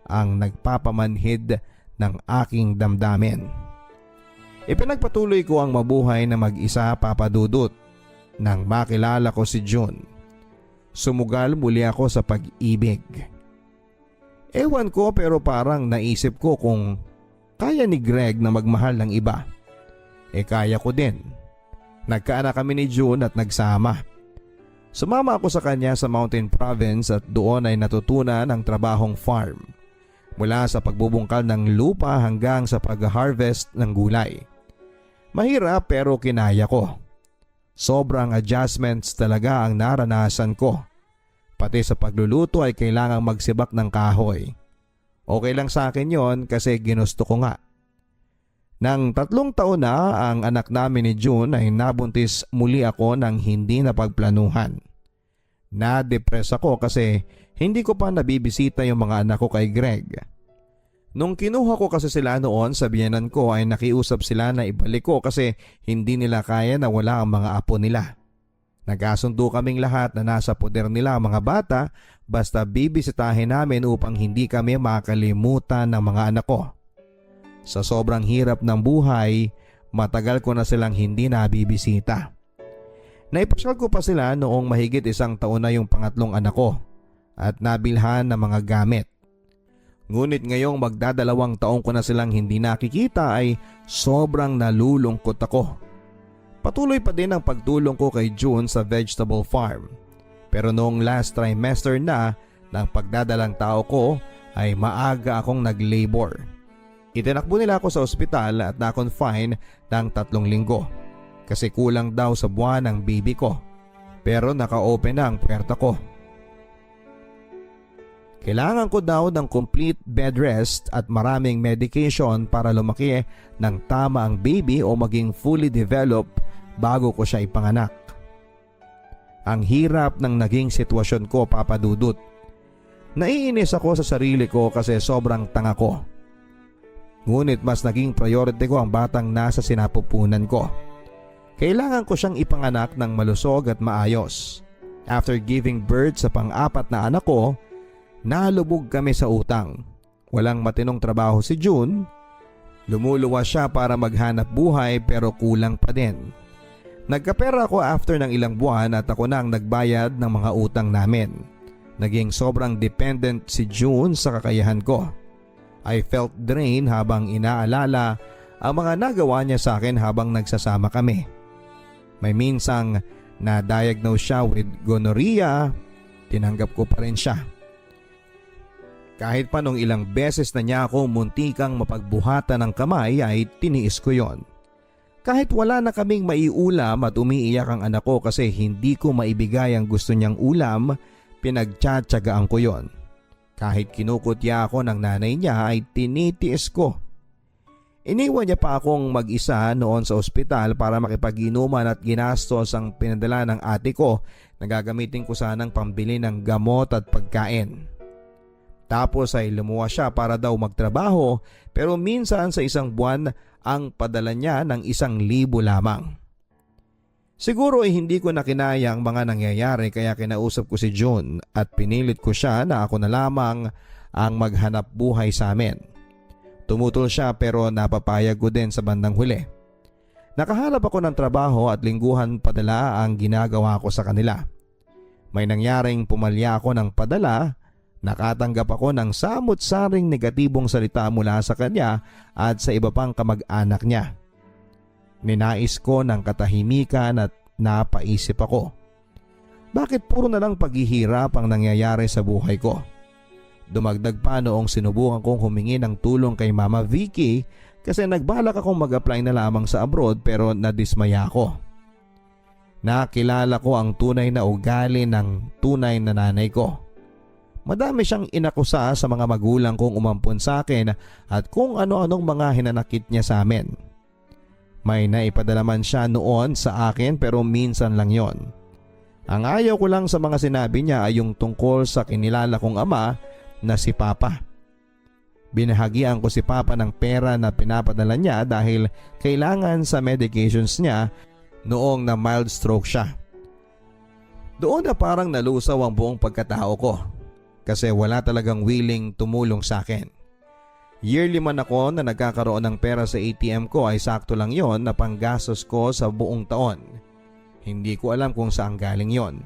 S1: ang nagpapamanhid ng aking damdamin. Ipinagpatuloy ko ang mabuhay na mag-isa, Papa Dudut, nang makilala ko si June. Sumugal muli ako sa pag-ibig. Ewan ko pero parang naisip ko kung kaya ni Greg na magmahal ng iba. Kaya ko din. Nagkaanak kami ni June at nagsama. Sumama ako sa kanya sa Mountain Province at doon ay natutunan ang trabahong farm. Mula sa pagbubungkal ng lupa hanggang sa pag-harvest ng gulay. Mahirap pero kinaya ko. Sobrang adjustments talaga ang naranasan ko. Pati sa pagluluto ay kailangang magsibak ng kahoy. Okay lang sa akin yon kasi ginusto ko nga. Nang 3 taon na ang anak namin ni June ay nabuntis muli ako ng hindi napagplanuhan. Na-depress ako kasi hindi ko pa nabibisita yung mga anak ko kay Greg. Nung kinuha ko kasi sila noon sa biyenan ko ay nakiusap sila na ibalik ko kasi hindi nila kaya na wala ang mga apo nila. Nagkasundo kaming lahat na nasa poder nila ang mga bata basta bibisitahin namin upang hindi kami makalimutan ng mga anak ko. Sa sobrang hirap ng buhay, matagal ko na silang hindi nabibisita. Naipasyal ko pa sila noong mahigit 1 taon na yung pangatlong anak ko at nabilhan ng mga gamit. Ngunit ngayong magdadalawang taong ko na silang hindi nakikita ay sobrang nalulungkot ako. Patuloy pa din ang pagtulong ko kay June sa vegetable farm. Pero noong last trimester na ng pagdadalang tao ko ay maaga akong nag-labor. Itinakbo nila ako sa ospital at na-confine ng 3 linggo. Kasi kulang daw sa buwan ng baby ko. Pero naka-open na ang puwerta ko. Kailangan ko daw ng complete bed rest at maraming medication para lumaki ng tama ang baby o maging fully developed bago ko siya ipanganak. Ang hirap ng naging sitwasyon ko, Papa Dudut. Naiinis ako sa sarili ko kasi sobrang tanga ko. Ngunit mas naging priority ko ang batang nasa sinapupunan ko. Kailangan ko siyang ipanganak ng malusog at maayos. After giving birth sa pang-4 na anak ko, nalubog kami sa utang. Walang matinong trabaho si June. Lumuluwas siya para maghanap buhay pero kulang pa din. Nagkapera ako after ng ilang buwan at ako na ang nagbayad ng mga utang namin. Naging sobrang dependent si June sa kakayahan ko. I felt drained habang inaalala ang mga nagawa niya sa akin habang nagsasama kami. May minsang na-diagnose siya with gonorrhea, tinanggap ko pa rin siya. Kahit pa nung ilang beses na niya ako muntikang mapagbuhatan ng kamay ay tiniis ko yon. Kahit wala na kaming maiulam at umiiyak ang anak ko kasi hindi ko maibigay ang gusto niyang ulam, pinagtsatsagaan ko yon. Kahit kinukutya ako ng nanay niya ay tinitiis ko. Iniwan niya pa akong mag-isa noon sa ospital para makipag-inuman at ginastos ang pinadala ng ate ko na gagamitin ko sanang pambili ng gamot at pagkain. Tapos ay lumuwas siya para daw magtrabaho pero minsan sa isang buwan ang padala niya ng 1,000 lamang. Siguro ay hindi ko na kinaya ang mga nangyayari kaya kinausap ko si June at pinilit ko siya na ako na lamang ang maghanap buhay sa amin. Tumutol siya pero napapayag ko din sa bandang huli. Nakahanap ako ng trabaho at lingguhan padala ang ginagawa ko sa kanila. May nangyaring pumalya ako ng padala, nakatanggap ako ng samot-saring negatibong salita mula sa kanya at sa iba pang kamag-anak niya. Ninais ko ng katahimikan at napaisip ako. Bakit puro na lang paghihirap ang nangyayari sa buhay ko? Dumagdag pa noong sinubukan kong humingi ng tulong kay Mama Vicky kasi nagbalak akong mag-apply na lamang sa abroad pero nadismaya ako. Nakilala ko ang tunay na ugali ng tunay na nanay ko. Madami siyang inakusa sa mga magulang kong umampon sa akin at kung ano-anong mga hinanakit niya sa amin. May naipadala man siya noon sa akin pero minsan lang yon. Ang ayaw ko lang sa mga sinabi niya ay yung tungkol sa kinilala kong ama na si Papa. Binahagian ko si Papa ng pera na pinapadala niya dahil kailangan sa medications niya noong na mild stroke siya. Doon na parang nalusaw ang buong pagkatao ko kasi wala talagang willing tumulong sa akin. Yearly man ako na nagkakaroon ng pera sa ATM ko ay sakto lang yon na panggastos ko sa buong taon. Hindi ko alam kung saan galing yon.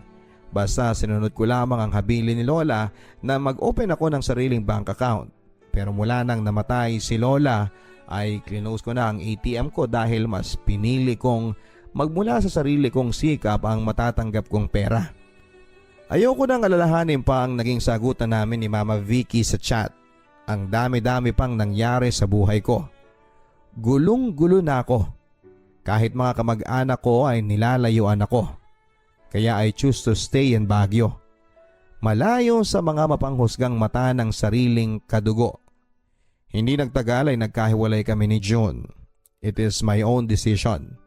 S1: Basta sinunod ko lamang ang habilin ni Lola na mag-open ako ng sariling bank account. Pero mula nang namatay si Lola ay close ko na ang ATM ko dahil mas pinili kong magmula sa sarili kong sikap ang matatanggap kong pera. Ayoko nang alalahanin pa ang naging sagutan namin ni Mama Vicky sa chat. Ang dami-dami pang nangyari sa buhay ko. Gulong-gulo na ako. Kahit mga kamag-anak ko ay nilalayuan ako. Kaya I choose to stay in Baguio. Malayo sa mga mapanghusgang mata ng sariling kadugo. Hindi nagtagal ay nagkahiwalay kami ni June. It is my own decision.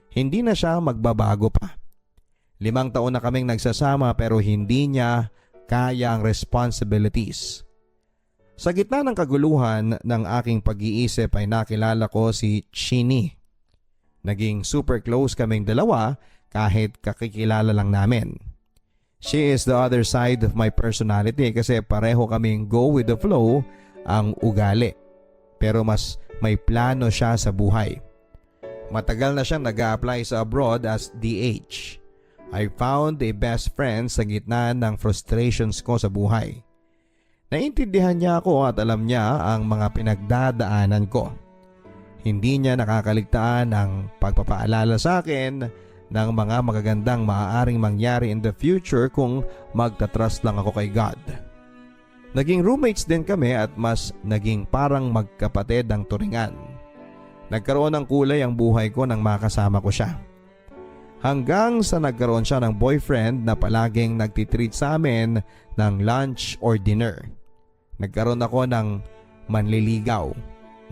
S1: Hindi na siya magbabago pa. 5 taon na kaming nagsasama pero hindi niya kaya ang responsibilities. Sa gitna ng kaguluhan ng aking pag-iisip ay nakilala ko si Chini. Naging super close kaming dalawa kahit kakikilala lang namin. She is the other side of my personality kasi pareho kaming go with the flow ang ugali. Pero mas may plano siya sa buhay. Matagal na siyang nag-a-apply sa abroad as DH. I found a best friend sa gitna ng frustrations ko sa buhay. Naintindihan niya ako at alam niya ang mga pinagdadaanan ko. Hindi niya nakakaligtaan ang pagpapaalala sa akin ng mga magagandang maaaring mangyari in the future kung magtatrust lang ako kay God. Naging roommates din kami at mas naging parang magkapatid ang turingan. Nagkaroon ng kulay ang buhay ko nang makasama ko siya. Hanggang sa nagkaroon siya ng boyfriend na palaging nagtitreat sa amin ng lunch or dinner. Nagkaroon ako ng manliligaw.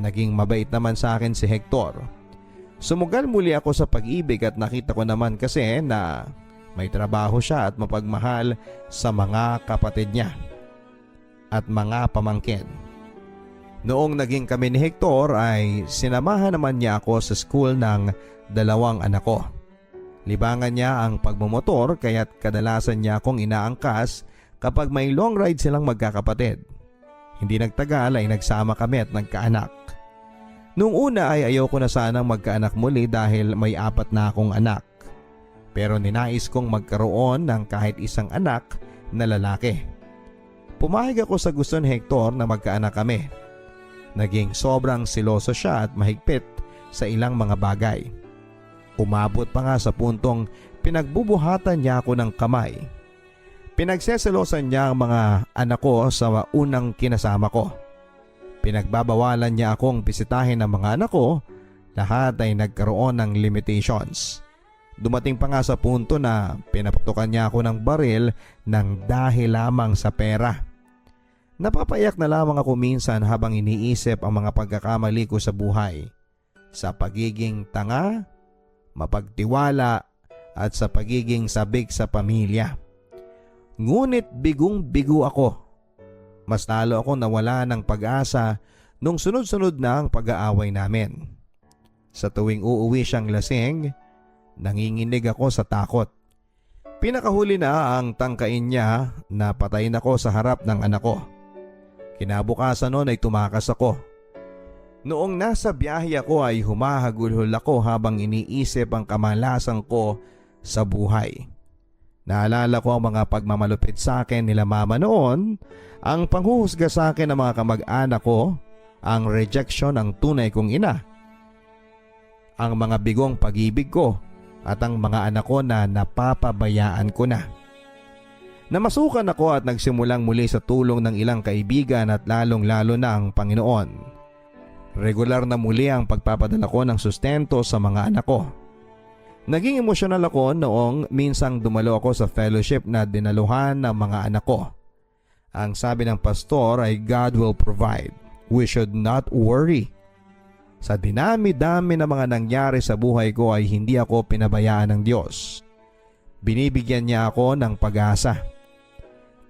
S1: Naging mabait naman sa akin si Hector. Sumugal muli ako sa pag-ibig at nakita ko naman kasi na may trabaho siya at mapagmahal sa mga kapatid niya at mga pamangkin. Noong naging kami ni Hector ay sinamahan naman niya ako sa school ng 2 anak ko. Libangan niya ang pagmumotor kaya't kadalasan niya akong inaangkas kapag may long ride silang magkakapatid. Hindi nagtagal ay nagsama kami at nagkaanak. Noong una ay ayoko na sanang magkaanak muli dahil may 4 na akong anak. Pero ninais kong magkaroon ng kahit isang anak na lalaki. Pumayag ako sa gusto ni Hector na magkaanak kami. Naging sobrang siloso siya at mahigpit sa ilang mga bagay. Umabot pa nga sa puntong pinagbubuhatan niya ako ng kamay. Pinagseselosan niya ang mga anak ko sa unang kinasama ko. Pinagbabawalan niya akong bisitahin ng mga anak ko. Lahat ay nagkaroon ng limitations. Dumating pa nga sa punto na pinaputukan niya ako ng baril ng dahil lamang sa pera. Napapayak na lamang ako minsan habang iniisip ang mga pagkakamali ko sa buhay. Sa pagiging tanga, mapagtiwala at sa pagiging sabik sa pamilya. Ngunit bigong-bigo ako. Mas lalo ako nawala ng pag-asa nung sunod-sunod na ang pag-aaway namin. Sa tuwing uuwi siyang lasing, nanginginig ako sa takot. Pinakahuli na ang tangkain niya na patayin ako sa harap ng anak ko. Kinabukasan noon ay tumakas ako. Noong nasa biyahe ako ay humahagulhol ako habang iniisip ang kamalasan ko sa buhay. Naalala ko ang mga pagmamalupit sa akin nila mama noon, ang panghuhusga sa akin ng mga kamag-anak ko, ang rejection ng tunay kong ina. ang mga bigong pag-ibig ko at ang mga anak ko na napapabayaan ko na. Namasukan ako at nagsimulang muli sa tulong ng ilang kaibigan at lalong-lalo na ang Panginoon. Regular na muli ang pagpapadala ko ng sustento sa mga anak ko. Naging emosyonal ako noong minsang dumalo ako sa fellowship na dinaluhan ng mga anak ko. Ang sabi ng pastor ay God will provide. We should not worry. Sa dinami-dami na mga nangyari sa buhay ko ay hindi ako pinabayaan ng Diyos. Binibigyan niya ako ng pag-asa.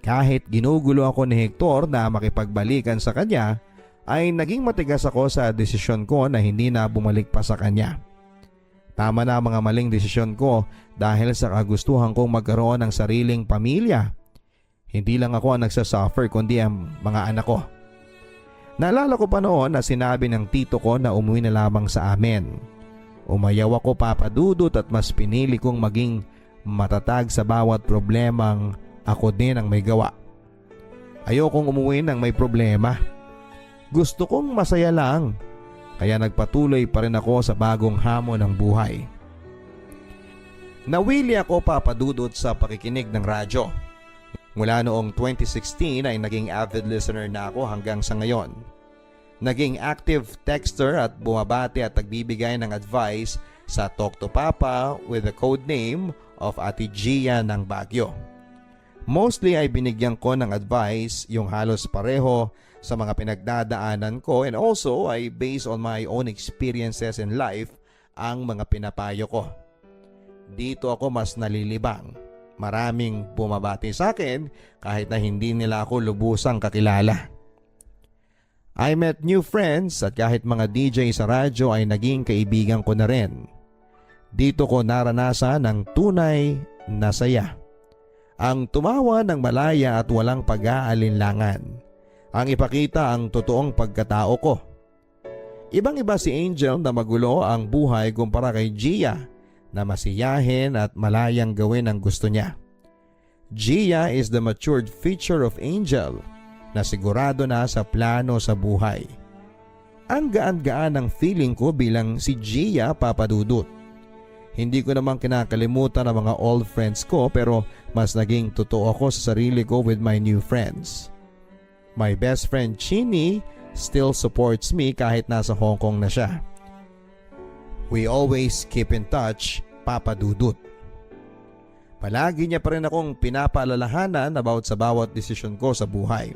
S1: Kahit ginugulo ako ni Hector na makipagbalikan sa kanya, ay naging matigas ako sa desisyon ko na hindi na bumalik pa sa kanya. Tama na ang mga maling desisyon ko dahil sa kagustuhan kong magkaroon ng sariling pamilya. Hindi lang ako ang nagsasuffer kundi ang mga anak ko. Naalala ko pa noon na sinabi ng tito ko na umuwi na lamang sa amin. Umayaw ako papadudot at mas pinili kong maging matatag sa bawat problemang ako din ang may gawa. Ayokong umuwi ng may problema. Gusto kong masaya lang. Kaya nagpatuloy pa rin ako sa bagong hamon ng buhay. Nawili ako papadudot sa pakikinig ng radyo. Mula noong 2016 ay naging avid listener na ako hanggang sa ngayon. Naging active texter at bumabati at nagbibigay ng advice sa Talk to Papa with the code name of Ate Gia ng Baguio. Mostly ay binigyan ko ng advice yung halos pareho sa mga pinagdadaanan ko and also ay based on my own experiences in life ang mga pinapayo ko. Dito ako mas nalilibang. Maraming bumabati sa akin kahit na hindi nila ako lubusang kakilala. I met new friends at kahit mga DJ sa radyo ay naging kaibigan ko na rin. Dito ko naranasan ang tunay na saya. Ang tumawa ng malaya at walang pag-aalinlangan. Ang ipakita ang totoong pagkatao ko. Ibang-iba si Angel na magulo ang buhay kumpara kay Gia na masiyahin at malayang gawin ang gusto niya. Gia is the matured feature of Angel na sigurado na sa plano sa buhay. Ang gaan-gaan ng feeling ko bilang si Gia papadudot. Hindi ko naman kinakalimutan ang mga old friends ko pero mas naging totoo ako sa sarili ko with my new friends. My best friend Chini still supports me kahit nasa Hong Kong na siya. We always keep in touch, Papa Dudut. Palagi niya pa rin akong pinapaalalahanan about sa bawat desisyon ko sa buhay.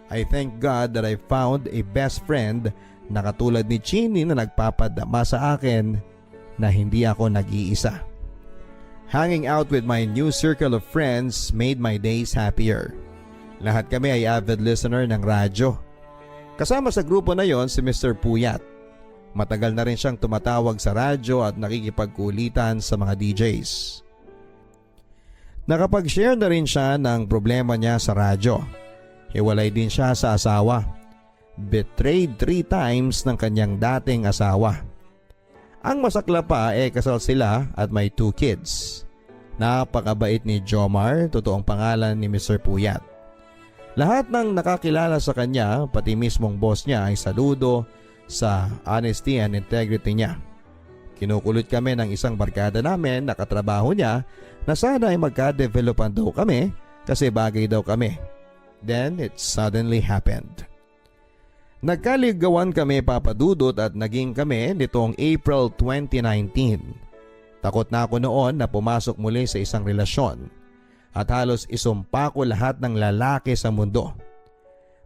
S1: I thank God that I found a best friend na katulad ni Chini na nagpapadama sa akin na hindi ako nag-iisa. Hanging out with my new circle of friends made my days happier. Lahat kami ay avid listener ng radyo. Kasama sa grupo na yon si Mr. Puyat. Matagal na rin siyang tumatawag sa radyo at nakikipagkulitan sa mga DJs. Nakapag-share na rin siya ng problema niya sa radyo. Hiwalay din siya sa asawa. Betrayed 3 times ng kanyang dating asawa. Ang masakla pa kasal sila at may 2 kids. Napakabait ni Jomar, totoong pangalan ni Mr. Puyat. Lahat ng nakakilala sa kanya, pati mismong boss niya ay saludo sa honesty and integrity niya. Kinukulit kami ng isang barkada namin na katrabaho niya na sana ay magka-developan daw kami kasi bagay daw kami. Then it suddenly happened. Nagkaligawan kami papadudot at naging kami nitong April 2019. Takot na ako noon na pumasok muli sa isang relasyon at halos isumpa ko lahat ng lalaki sa mundo.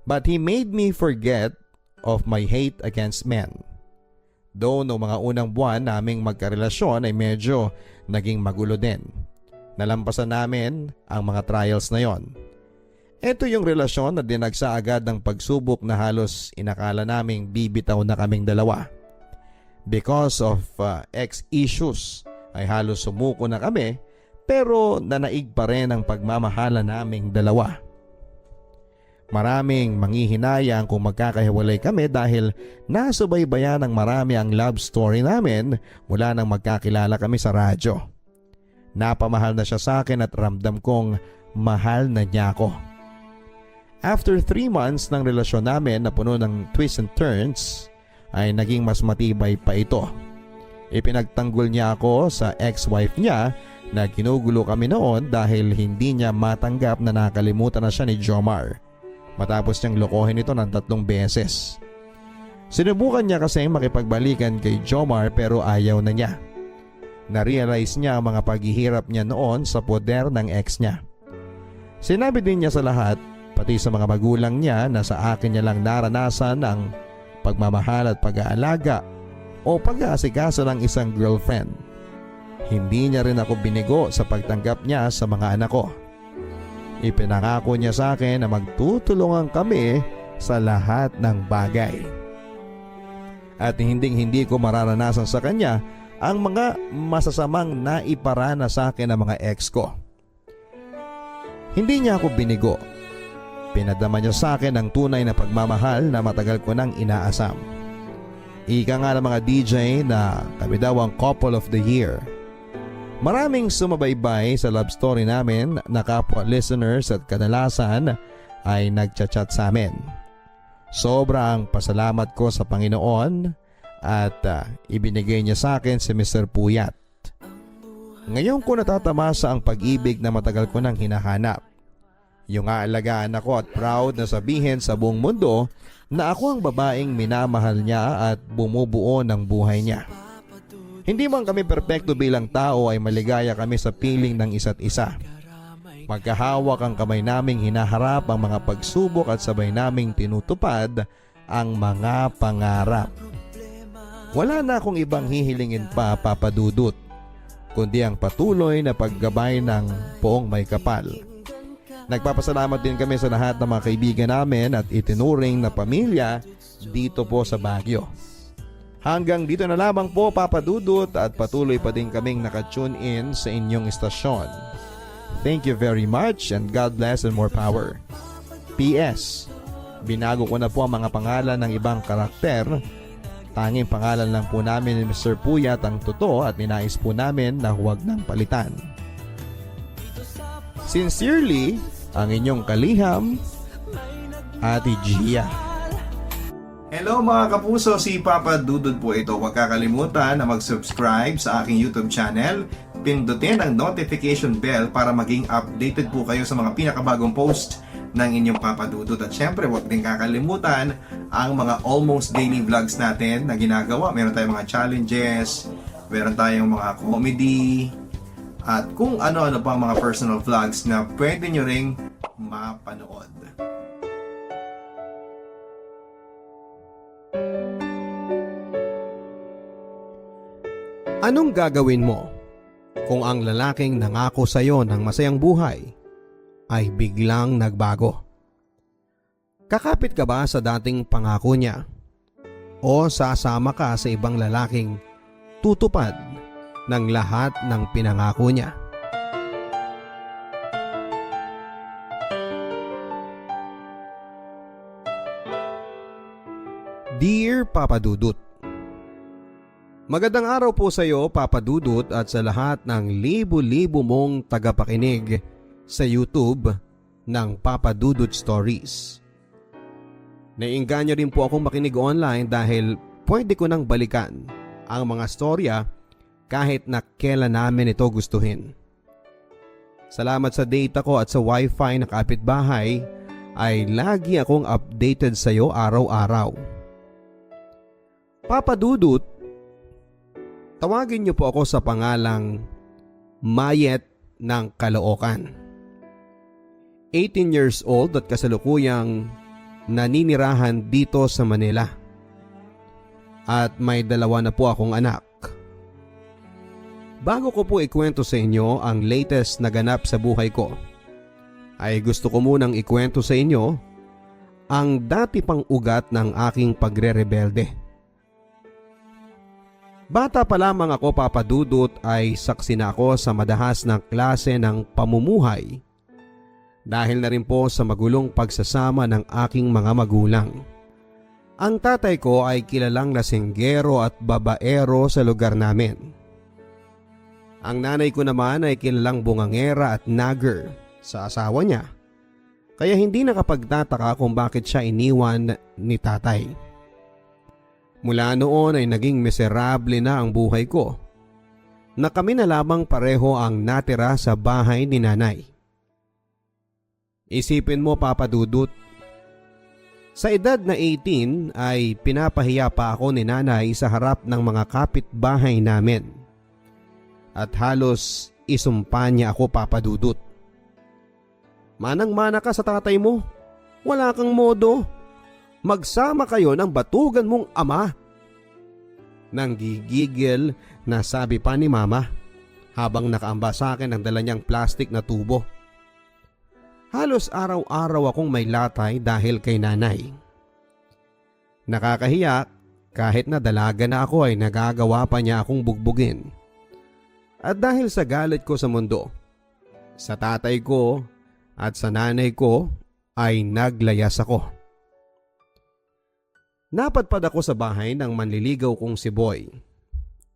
S1: But he made me forget of my hate against men. Though no mga unang buwan naming magkarelasyon ay medyo naging magulo din. Nalampasan namin ang mga trials na yon. Ito yung relasyon na dinagsa agad ng pagsubok na halos inakala naming bibitaw na kaming dalawa. Because of ex-issues ay halos sumuko na kami pero nanaig pa rin ang pagmamahala naming dalawa. Maraming manghihinayang kung magkakahiwalay kami dahil nasubaybayan ng marami ang love story namin mula nang magkakilala kami sa radyo. Napamahal na siya sa akin at ramdam kong mahal na niya ako. After 3 months ng relasyon namin na puno ng twists and turns ay naging mas matibay pa ito. Ipinagtanggol niya ako sa ex-wife niya na ginugulo kami noon dahil hindi niya matanggap na nakalimutan na siya ni Jomar matapos niyang lokohin ito ng 3 beses. Sinubukan niya kasi makipagbalikan kay Jomar pero ayaw na niya. Na-realize niya ang mga paghihirap niya noon sa poder ng ex niya. Sinabi din niya sa lahat, pati sa mga magulang niya, na sa akin niya lang naranasan ang pagmamahal at pag-aalaga o pag-aasikaso ng isang girlfriend. Hindi niya rin ako binigo sa pagtanggap niya sa mga anak ko. Ipinangako niya sa akin na magtutulungan kami sa lahat ng bagay. At hindi ko mararanasan sa kanya ang mga masasamang naiparana sa akin ng mga ex ko. Hindi niya ako binigo. Pinadama niya sa akin ang tunay na pagmamahal na matagal ko nang inaasam. Ika nga ng mga DJ na kami daw ang couple of the year. Maraming sumabaybay sa love story namin na kapwa listeners at kadalasan ay nagchat-chat sa amin. Sobrang pasalamat ko sa Panginoon at ibinigay niya sa akin si Mr. Puyat. Ngayon ko natatamasa ang pag-ibig na matagal ko nang hinahanap. Yung aalagaan ako at proud na sabihin sa buong mundo na ako ang babaeng minamahal niya at bumubuo ng buhay niya. Hindi man kami perpekto bilang tao ay maligaya kami sa piling ng isa't isa. Magkahawak ang kamay naming hinaharap ang mga pagsubok at sabay naming tinutupad ang mga pangarap. Wala na akong ibang hihilingin pa, Papa Dudut, kundi ang patuloy na paggabay ng poong may kapal. Nagpapasalamat din kami sa lahat ng mga kaibigan namin at itinuring na pamilya dito po sa Baguio. Hanggang dito na lamang po, Papa Dudut, at patuloy pa din kaming nakatune in sa inyong istasyon. Thank you very much and God bless and more power. P.S. Binago ko na po ang mga pangalan ng ibang karakter. Tanging pangalan lang po namin ni Mr. Puyat ang totoo at ninais po namin na huwag nang palitan. Sincerely, ang inyong kaliham, Ate Gia. Hello mga kapuso, si Papa Dudut po ito. Huwag kakalimutan na mag-subscribe sa aking YouTube channel. Pindutin ang notification bell para maging updated po kayo sa mga pinakabagong post ng inyong Papa Dudut. At syempre, huwag din kakalimutan ang mga almost daily vlogs natin na ginagawa. Meron tayong mga challenges, meron tayong mga comedy, at kung ano-ano pang mga personal vlogs na pwede nyo ring mapanood. Anong gagawin mo kung ang lalaking nangako sa iyo ng masayang buhay ay biglang nagbago? Kakapit ka ba sa dating pangako niya? O sasama ka sa ibang lalaking tutupad ng lahat ng pinangako niya? Dear Papa Dudut, magandang araw po sa iyo, Papa Dudut, at sa lahat ng libo-libo mong tagapakinig sa YouTube ng Papa Dudut Stories. Naiengganyo rin po akong makinig online dahil pwede ko nang balikan ang mga storya kahit na kailan namin ito gustuhin. Salamat sa data ko at sa wifi na kapitbahay ay lagi akong updated sa iyo araw-araw. Papa Dudut, tawagin niyo po ako sa pangalang Mayet ng Caloocan. 18 years old at kasalukuyang naninirahan dito sa Manila. At may 2 na po akong anak. Bago ko po ikwento sa inyo ang latest na ganap sa buhay ko, ay gusto ko munang ikwento sa inyo ang dati pang ugat ng aking pagre-rebelde. Bata pa lamang ako, Papa Dudut, ay saksi na ako sa madahas na klase ng pamumuhay dahil na rin po sa magulong pagsasama ng aking mga magulang. Ang tatay ko ay kilalang lasinggero at babaero sa lugar namin. Ang nanay ko naman ay kilalang bungangera at nagger sa asawa niya, kaya hindi nakapagtataka kung bakit siya iniwan ni tatay. Mula noon ay naging miserable na ang buhay ko na kami na lamang pareho ang natira sa bahay ni nanay. Isipin mo, Papa Dudut, sa edad na 18 ay pinapahiya pa ako ni nanay sa harap ng mga kapitbahay namin. At halos isumpa niya ako, Papa Dudut. Manang-mana ka sa tatay mo. Wala kang modo. Magsama kayo ng batugan mong ama. Nanggigigil na sabi pa ni Mama habang nakaamba sa akin ang dala niyang plastik na tubo. Halos araw-araw akong may latay dahil kay nanay. Nakakahiya, kahit na dalaga na ako ay nagagawa pa niya akong bugbugin. At dahil sa galit ko sa mundo, sa tatay ko at sa nanay ko ay naglayas ako. Napadpad ako sa bahay ng manliligaw kong si Boy.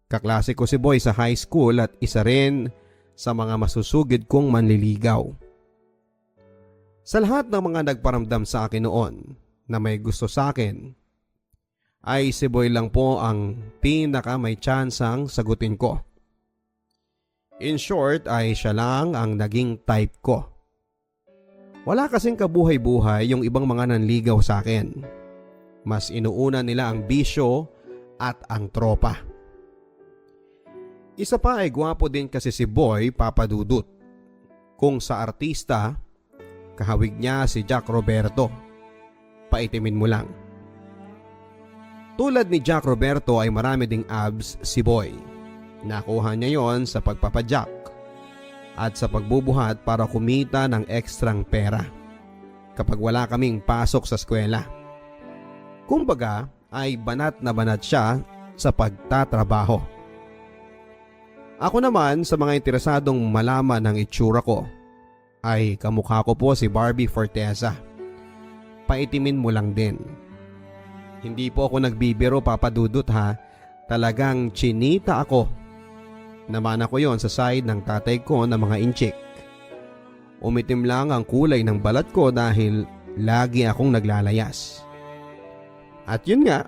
S1: Kaklase ko si Boy sa high school at isa rin sa mga masusugid kong manliligaw. Sa lahat ng mga nagparamdam sa akin noon na may gusto sa akin, ay si Boy lang po ang pinaka may tsansang sagutin ko. In short ay siya lang ang naging type ko. Wala kasing kabuhay-buhay yung ibang mga nanligaw sa akin. Mas inuuna nila ang bisyo at ang tropa. Isa pa ay gwapo din kasi si Boy, Papa Dudut. Kung sa artista, kahawig niya si Jack Roberto. Paitimin mo lang. Tulad ni Jack Roberto ay marami ding abs si Boy. Nakuha niya yon sa pagpapadyak at sa pagbubuhat para kumita ng ekstrang pera kapag wala kaming pasok sa eskwela. Kumbaga ay banat na banat siya sa pagtatrabaho. Ako naman sa mga interesadong malaman ng itsura ko ay kamukha ko po si Barbie Forteza. Paitimin mo lang din. Hindi po ako nagbibiro, Papa Dudut ha. Talagang chinita ako. Namana ko yon sa side ng tatay ko na mga inchik. Umitim lang ang kulay ng balat ko dahil lagi akong naglalayas. At yun nga,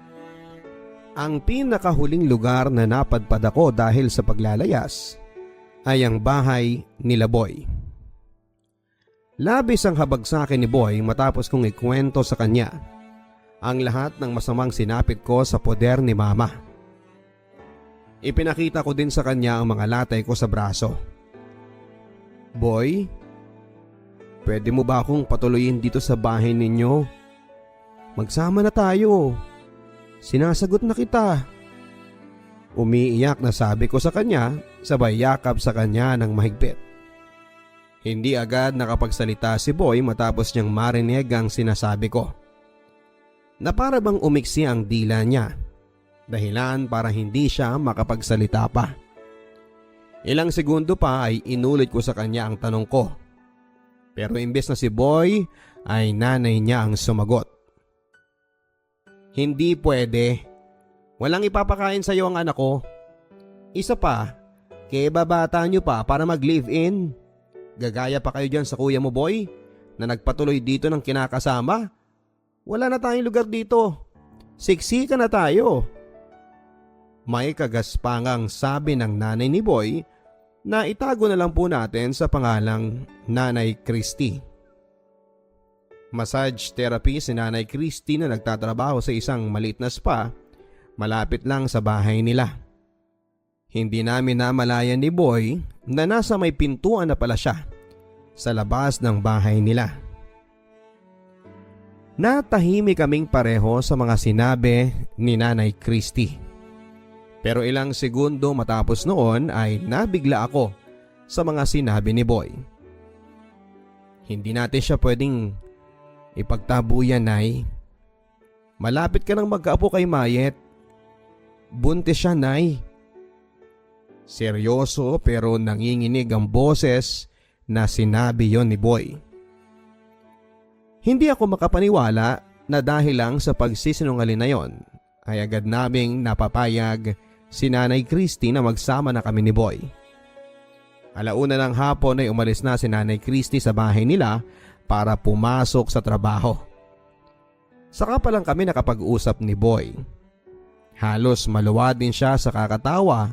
S1: ang pinakahuling lugar na napadpad ako dahil sa paglalayas ay ang bahay nila Boy. Labis ang habag sa akin ni Boy matapos kong ikwento sa kanya ang lahat ng masamang sinapit ko sa poder ni Mama. Ipinakita ko din sa kanya ang mga latay ko sa braso. Boy, pwede mo ba akong patuloyin dito sa bahay ninyo? Magsama na tayo. Sinasagot na kita. Umiiyak na sabi ko sa kanya, sabay yakap sa kanya ng mahigpit. Hindi agad nakapagsalita si Boy matapos niyang marinig ang sinasabi ko. Na para bang umiksi ang dila niya. Dahilan para hindi siya makapagsalita pa. Ilang segundo pa ay inulit ko sa kanya ang tanong ko. Pero imbes na si Boy ay nanay niya ang sumagot. Hindi pwede. Walang ipapakain sa iyo ang anak ko. Isa pa, kaya babata niyo pa para mag-live-in. Gagaya pa kayo dyan sa kuya mo, Boy, na nagpatuloy dito ng kinakasama. Wala na tayong lugar dito. Siksika na tayo. May kagaspangang sabi ng nanay ni Boy na itago na lang po natin sa pangalang Nanay Christy. Massage therapy si Nanay Christy na nagtatrabaho sa isang maliit na spa malapit lang sa bahay nila. Hindi namin namalayan ni Boy na nasa may pintuan na pala siya sa labas ng bahay nila. Natahimik kaming pareho sa mga sinabi ni Nanay Christy. Pero ilang segundo matapos noon ay nabigla ako sa mga sinabi ni Boy. Hindi natin siya pwedeng ipagtabuyan, Nay. Malapit ka nang magkaapo kay Mayet. Buntis siya, Nay. Seryoso pero nanginginig ang boses na sinabi yon ni Boy. Hindi ako makapaniwala na dahil lang sa pagsisinungaling na yon ay agad naming napapayag si Nanay Christy na magsama na kami ni Boy. Alauna ng hapon ay umalis na si Nanay Christy sa bahay nila para pumasok sa trabaho. Saka pa lang kami nakapag-usap ni Boy. Halos maluwa din siya sa kakatawa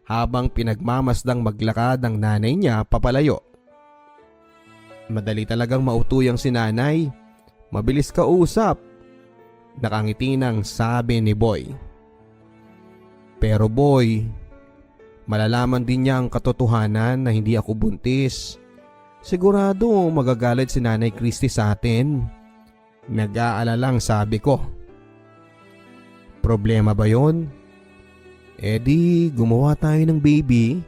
S1: habang pinagmamasdang maglakad ang nanay niya papalayo. Madali talagang mautuyang si nanay. Mabilis kausap. Nakangiti nang sabi ni Boy. Pero Boy, malalaman din niya ang katotohanan na hindi ako buntis. Sigurado magagalit si Nanay Christy sa atin. Nag-aalalang sabi ko. Problema ba yon? Di gumawa tayo ng baby.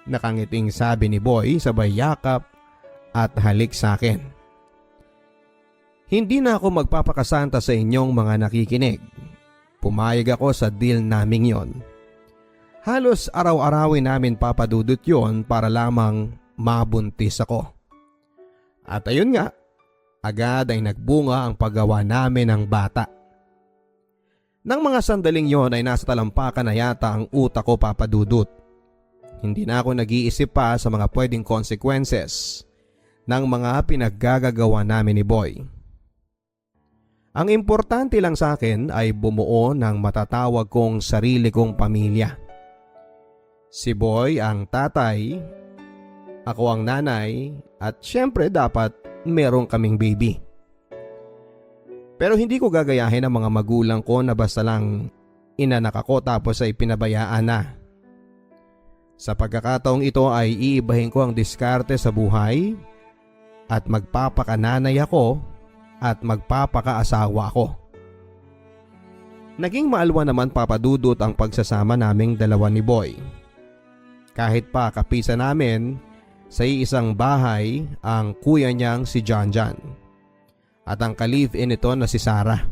S1: Nakangiting sabi ni Boy sabay yakap at halik sa akin. Hindi na ako magpapakasanta sa inyong mga nakikinig. Pumayag ako sa deal naming yon. Halos araw-arawin namin papadudot yon para lamang mabuntis ako. At ayun nga, agad ay nagbunga ang paggawa namin ng bata. Nang mga sandaling yon ay nasa talampakan na yata ang utak ko papadudot. Hindi na ako nag-iisip pa sa mga pwedeng consequences ng mga pinaggagawa namin ni Boy. Ang importante lang sa akin ay bumuo ng matatawag kong sarili kong pamilya. Si Boy ang tatay, ako ang nanay, at syempre dapat merong kaming baby. Pero hindi ko gagayahin ang mga magulang ko na basta lang inanak ako tapos ay pinabayaan na. Sa pagkakataong ito ay iibahin ko ang diskarte sa buhay at magpapakananay ako at magpapakaasawa ako. Naging maalwa naman papadudot ang pagsasama naming dalawa ni Boy. Kahit pa kapisa namin sa isang bahay ang kuya niyang si John John at ang ka-live-in nito na si Sarah.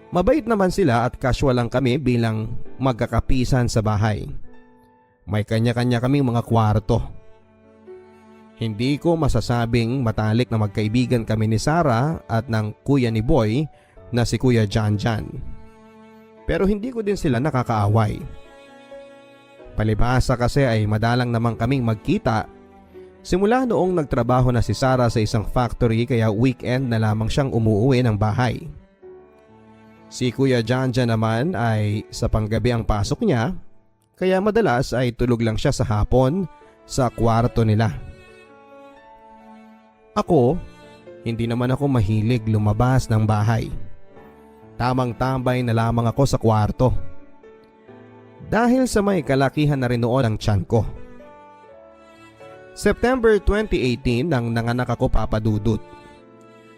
S1: Mabait naman sila at casual lang kami bilang magkakapisan sa bahay. May kanya-kanya kaming mga kwarto. Hindi ko masasabing matalik na magkaibigan kami ni Sarah at ng kuya ni Boy na si Kuya John John. Pero hindi ko din sila nakakaaway. Palibhasa kasi ay madalang naman kaming magkita. Simula noong nagtrabaho na si Sarah sa isang factory kaya weekend na lamang siyang umuwi ng bahay. Si Kuya John John naman ay sa panggabi ang pasok niya kaya madalas ay tulog lang siya sa hapon sa kwarto nila. Ako, hindi naman ako mahilig lumabas ng bahay. Tamang tambay na lamang ako sa kwarto. Dahil sa may kalakihan na rin noon ang tiyan ko. September 2018 nang nanganak ako papadudot.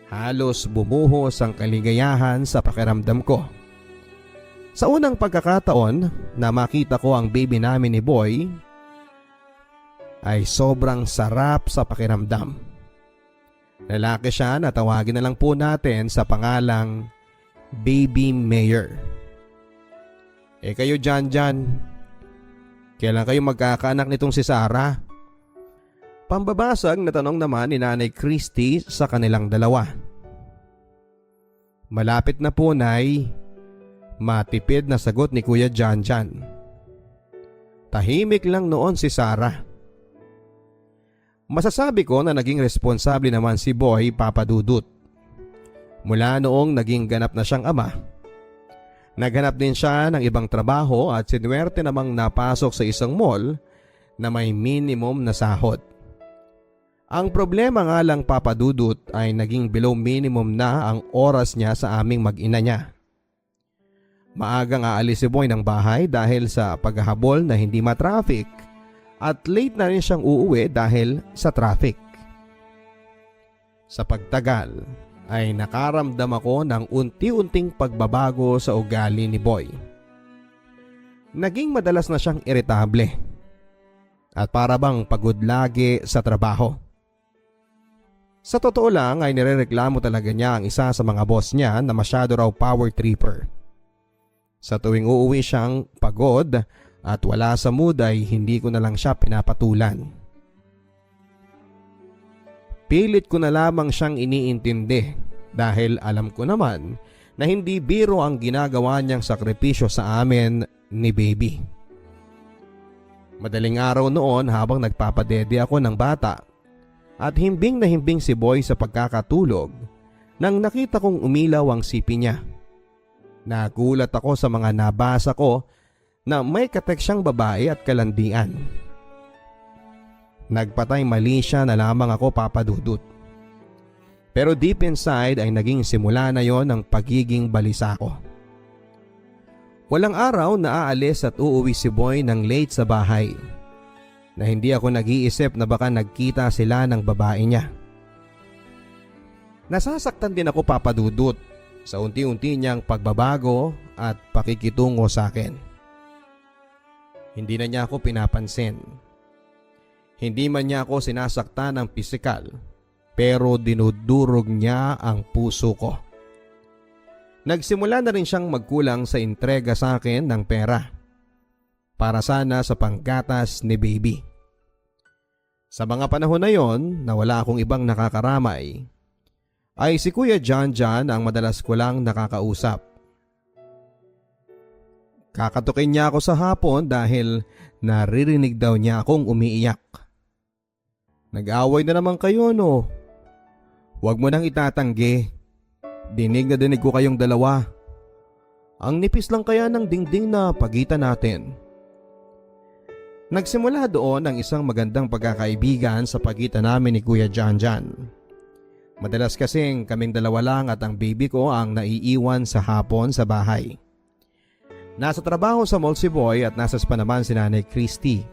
S1: Halos bumuhos ang kaligayahan sa pakiramdam ko. Sa unang pagkakataon na makita ko ang baby namin ni Boy, ay sobrang sarap sa pakiramdam. Lalaki siya na tawagin na lang po natin sa pangalang Baby Mayor. Kayo John John, kailan kayo magkakaanak nitong si Sarah? Pambabasag na tanong naman ni Nanay Christy sa kanilang dalawa. Malapit na po, Nay. Matipid na sagot ni Kuya John John. Tahimik lang noon si Sarah. Masasabi ko na naging responsable naman si Boy papadudot. Mula noong naging ganap na siyang ama, naghanap din siya ng ibang trabaho at sinuwerte namang napasok sa isang mall na may minimum na sahod. Ang problema nga lang papadudot ay naging below minimum na ang oras niya sa aming mag-ina niya. Maagang aalis si Boy ng bahay dahil sa paghahabol na hindi matraffic at late na rin siyang uuwi dahil sa traffic. Sa pagtagal ay nakaramdam ako ng unti-unting pagbabago sa ugali ni Boy. Naging madalas na siyang iritable at para bang pagod lagi sa trabaho. Sa totoo lang ay nirereklamo talaga niya ang isa sa mga boss niya na masyado raw power tripper. Sa tuwing uuwi siyang pagod at wala sa mood ay hindi ko na lang siya pinapatulan. Pilit ko na lamang siyang iniintindi dahil alam ko naman na hindi biro ang ginagawa niyang sakripisyo sa amin ni baby. Madaling araw noon habang nagpapadede ako ng bata at himbing na himbing si Boy sa pagkakatulog nang nakita kong umilaw ang sipi niya. Nagulat ako sa mga nabasa ko na may kateksyang babae at kalandian. Nagpatay mali siya na lamang ako, Papa Dudut. Pero deep inside ay naging simula na yon ng pagiging balisa ko. Walang araw na aalis at uuwi si Boy ng late sa bahay na hindi ako nag-iisip na baka nagkita sila ng babae niya. Nasasaktan din ako, Papa Dudut, sa unti-unti niyang pagbabago at pakikitungo sa akin. Hindi na niya ako pinapansin. Hindi man niya ako sinasaktan ng pisikal, pero dinudurog niya ang puso ko. Nagsimula na rin siyang magkulang sa entrega sa akin ng pera para sana sa panggatas ni baby. Sa mga panahon na yon na wala akong ibang nakakaramay, ay si Kuya John ang madalas ko lang nakakausap. Kakatukin niya ako sa hapon dahil naririnig daw niya akong umiiyak. Nag-away na naman kayo, no? Huwag mo nang itatanggi. Dinig na dinig ko kayong dalawa. Ang nipis lang kaya ng dingding na pagitan natin. Nagsimula doon ang isang magandang pagkakaibigan sa pagitan namin ni Kuya John. Madalas kasing kaming dalawa lang at ang baby ko ang naiiwan sa hapon sa bahay. Nasa trabaho sa mall si Boy at nasa spa naman si Nanay Christy.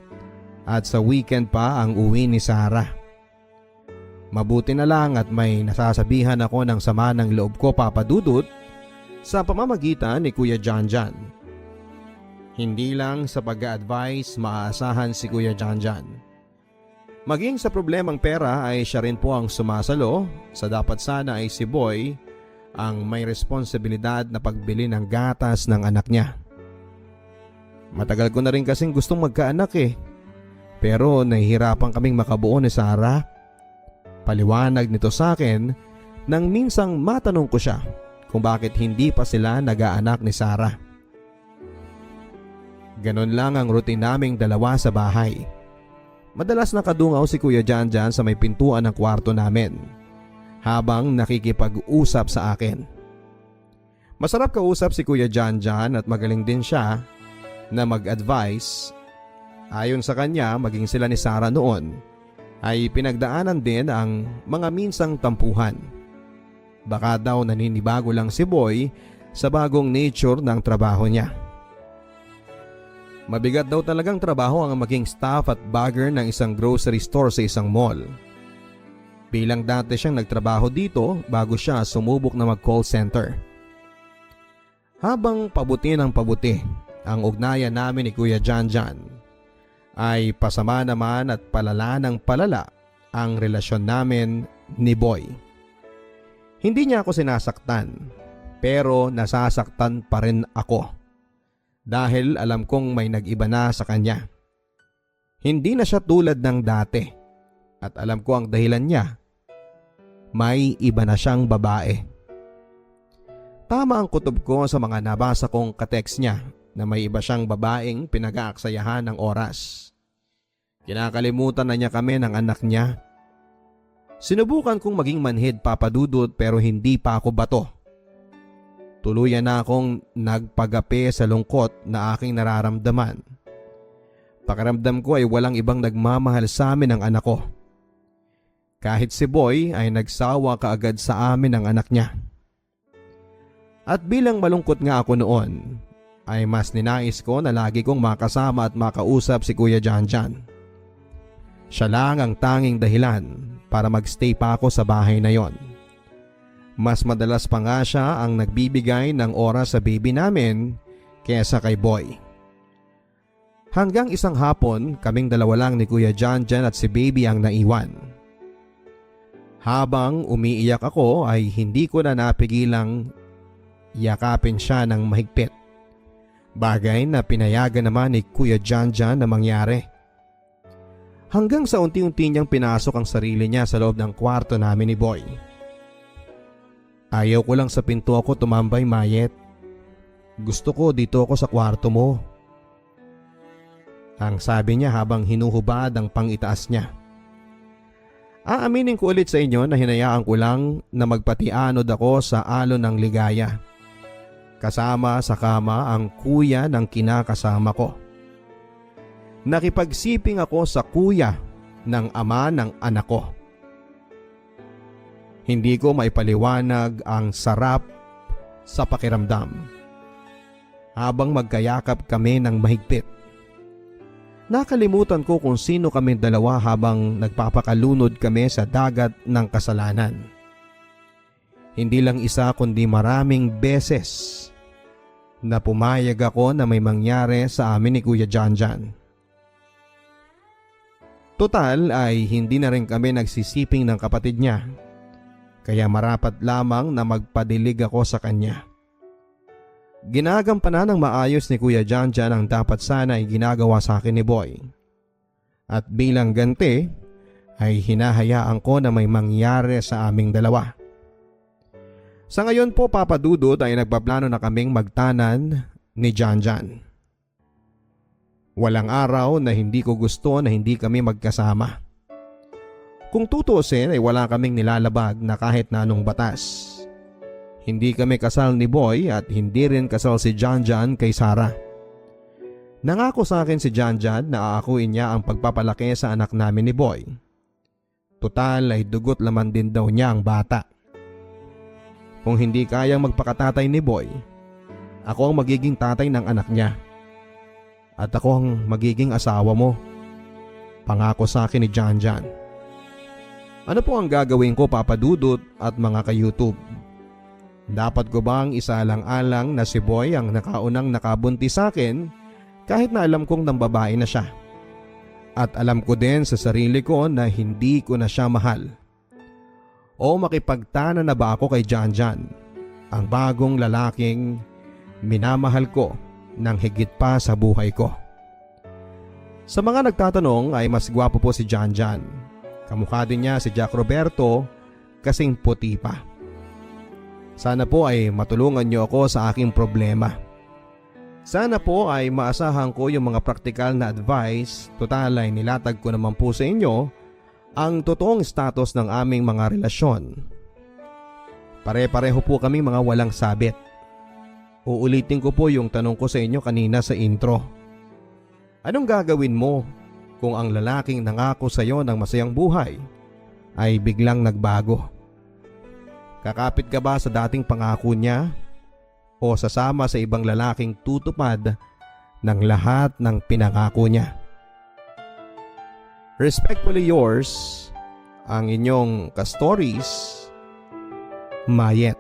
S1: At sa weekend pa ang uwi ni Sarah. Mabuti na lang at may nasasabihan ako ng sama ng loob ko, Papa Dudut, sa pamamagitan ni Kuya John. Hindi lang sa pag-a-advise maaasahan si Kuya John. Maging sa problemang pera ay siya rin po ang sumasalo sa dapat sana ay si Boy ang may responsibilidad na pagbili ng gatas ng anak niya. Matagal ko na rin kasing gustong magkaanak pero nahihirapan kaming makabuo ni Sarah. Paliwanag nito sa akin nang minsang matanong ko siya kung bakit hindi pa sila nag-aanak ni Sarah. Ganon lang ang routine naming dalawa sa bahay. Madalas nakadungaw si Kuya John sa may pintuan ng kwarto namin habang nakikipag-usap sa akin. Masarap kausap si Kuya John at magaling din siya na mag-advise. Ayon sa kanya, maging sila ni Sarah noon ay pinagdaanan din ang mga minsang tampuhan. Baka daw naninibago lang si Boy sa bagong nature ng trabaho niya. Mabigat daw talagang trabaho ang maging staff at bagger ng isang grocery store sa isang mall. Bilang dati siyang nagtrabaho dito bago siya sumubok na mag-call center. Habang pabuti ng pabuti ang ugnayan namin ni Kuya John ay pasama naman at palala ng palala ang relasyon namin ni Boy. Hindi niya ako sinasaktan, pero nasasaktan pa rin ako dahil alam kong may nag-iba na sa kanya. Hindi na siya tulad ng dati at alam ko ang dahilan niya. May iba na siyang babae. Tama ang kutob ko sa mga nabasa kong kateks niya na may iba siyang babaeng pinag-aaksayahan ng oras. Kinakalimutan na niya kami ng anak niya. Sinubukan kong maging manhid, Papa Dudut, pero hindi pa ako bato. Tuluyan na akong nagpagape sa lungkot na aking nararamdaman. Pakiramdam ko ay walang ibang nagmamahal sa amin ng anak ko. Kahit si Boy ay nagsawa kaagad sa amin ng anak niya. At bilang malungkot nga ako noon, ay mas ninais ko na lagi kong makasama at makausap si Kuya John. Siya lang ang tanging dahilan para magstay pa ako sa bahay na yon. Mas madalas pa nga siya ang nagbibigay ng oras sa baby namin kesa kay Boy. Hanggang isang hapon, kaming dalawa lang ni Kuya John at si baby ang naiwan. Habang umiiyak ako ay hindi ko na napigilang yakapin siya ng mahigpit. Bagay na pinayagan naman ni Kuya John na mangyari. Hanggang sa unti-unti niyang pinasok ang sarili niya sa loob ng kwarto namin ni Boy. Ayaw ko lang sa pinto ako tumambay, Mayet. Gusto ko dito ako sa kwarto mo. Ang sabi niya habang hinuhubad ang pangitaas niya. Aaminin ko ulit sa inyo na hinayaan ko lang na magpatianod ako sa alon ng ligaya. Kasama sa kama ang kuya ng kinakasama ko. Nakipagsiping ako sa kuya ng ama ng anak ko. Hindi ko maipaliwanag ang sarap sa pakiramdam habang magkayakap kami ng mahigpit. Nakalimutan ko kung sino kami dalawa habang nagpapakalunod kami sa dagat ng kasalanan. Hindi lang isa kundi maraming beses na pumayag ako na may mangyari sa amin ni Kuya Janjan. Total ay hindi na rin kami nagsisiping ng kapatid niya, kaya marapat lamang na magpadilig ako sa kanya. Ginagampanan ng maayos ni Kuya Janjan ang dapat sana ay ginagawa sa akin ni Boy. At bilang ganti ay hinahayaan ko na may mangyari sa aming dalawa. Sa ngayon po, Papa Dudut, ay nagpaplano na kaming magtanan ni Janjan. Walang araw na hindi ko gusto na hindi kami magkasama. Kung tutuusin ay wala kaming nilalabag na kahit na anong batas. Hindi kami kasal ni Boy at hindi rin kasal si Janjan kay Sarah. Nangako sa akin si Janjan na aakuin niya ang pagpapalaki sa anak namin ni Boy. Total ay dugot laman din daw niya ang bata. Kung hindi kayang magpakatatay ni Boy, ako ang magiging tatay ng anak niya. At ako ang magiging asawa mo. Pangako sa akin ni Janjan. Ano po ang gagawin ko, Papa Dudut at mga ka-YouTube? Dapat ko bang isalang-alang na si Boy ang nakaunang nakabuntis sa akin kahit na alam kong nambabae na siya? At alam ko din sa sarili ko na hindi ko na siya mahal. O makipagtana na ba ako kay Janjan, ang bagong lalaking minamahal ko ng higit pa sa buhay ko? Sa mga nagtatanong ay mas gwapo po si Janjan. Kamukha din niya si Jack Roberto, kasing puti pa. Sana po ay matulungan niyo ako sa aking problema. Sana po ay maasahan ko yung mga praktikal na advice. Total ay nilatag ko naman po sa inyo ang totoong status ng aming mga relasyon. Pare-pareho po kami mga walang sabit. Uulitin ko po yung tanong ko sa inyo kanina sa intro. Anong gagawin mo kung ang lalaking nangako sa iyo ng masayang buhay ay biglang nagbago? Kakapit ka ba sa dating pangako niya o sasama sa ibang lalaking tutupad ng lahat ng pinangako niya? Respectfully yours, ang inyong ka-stories, Mayet.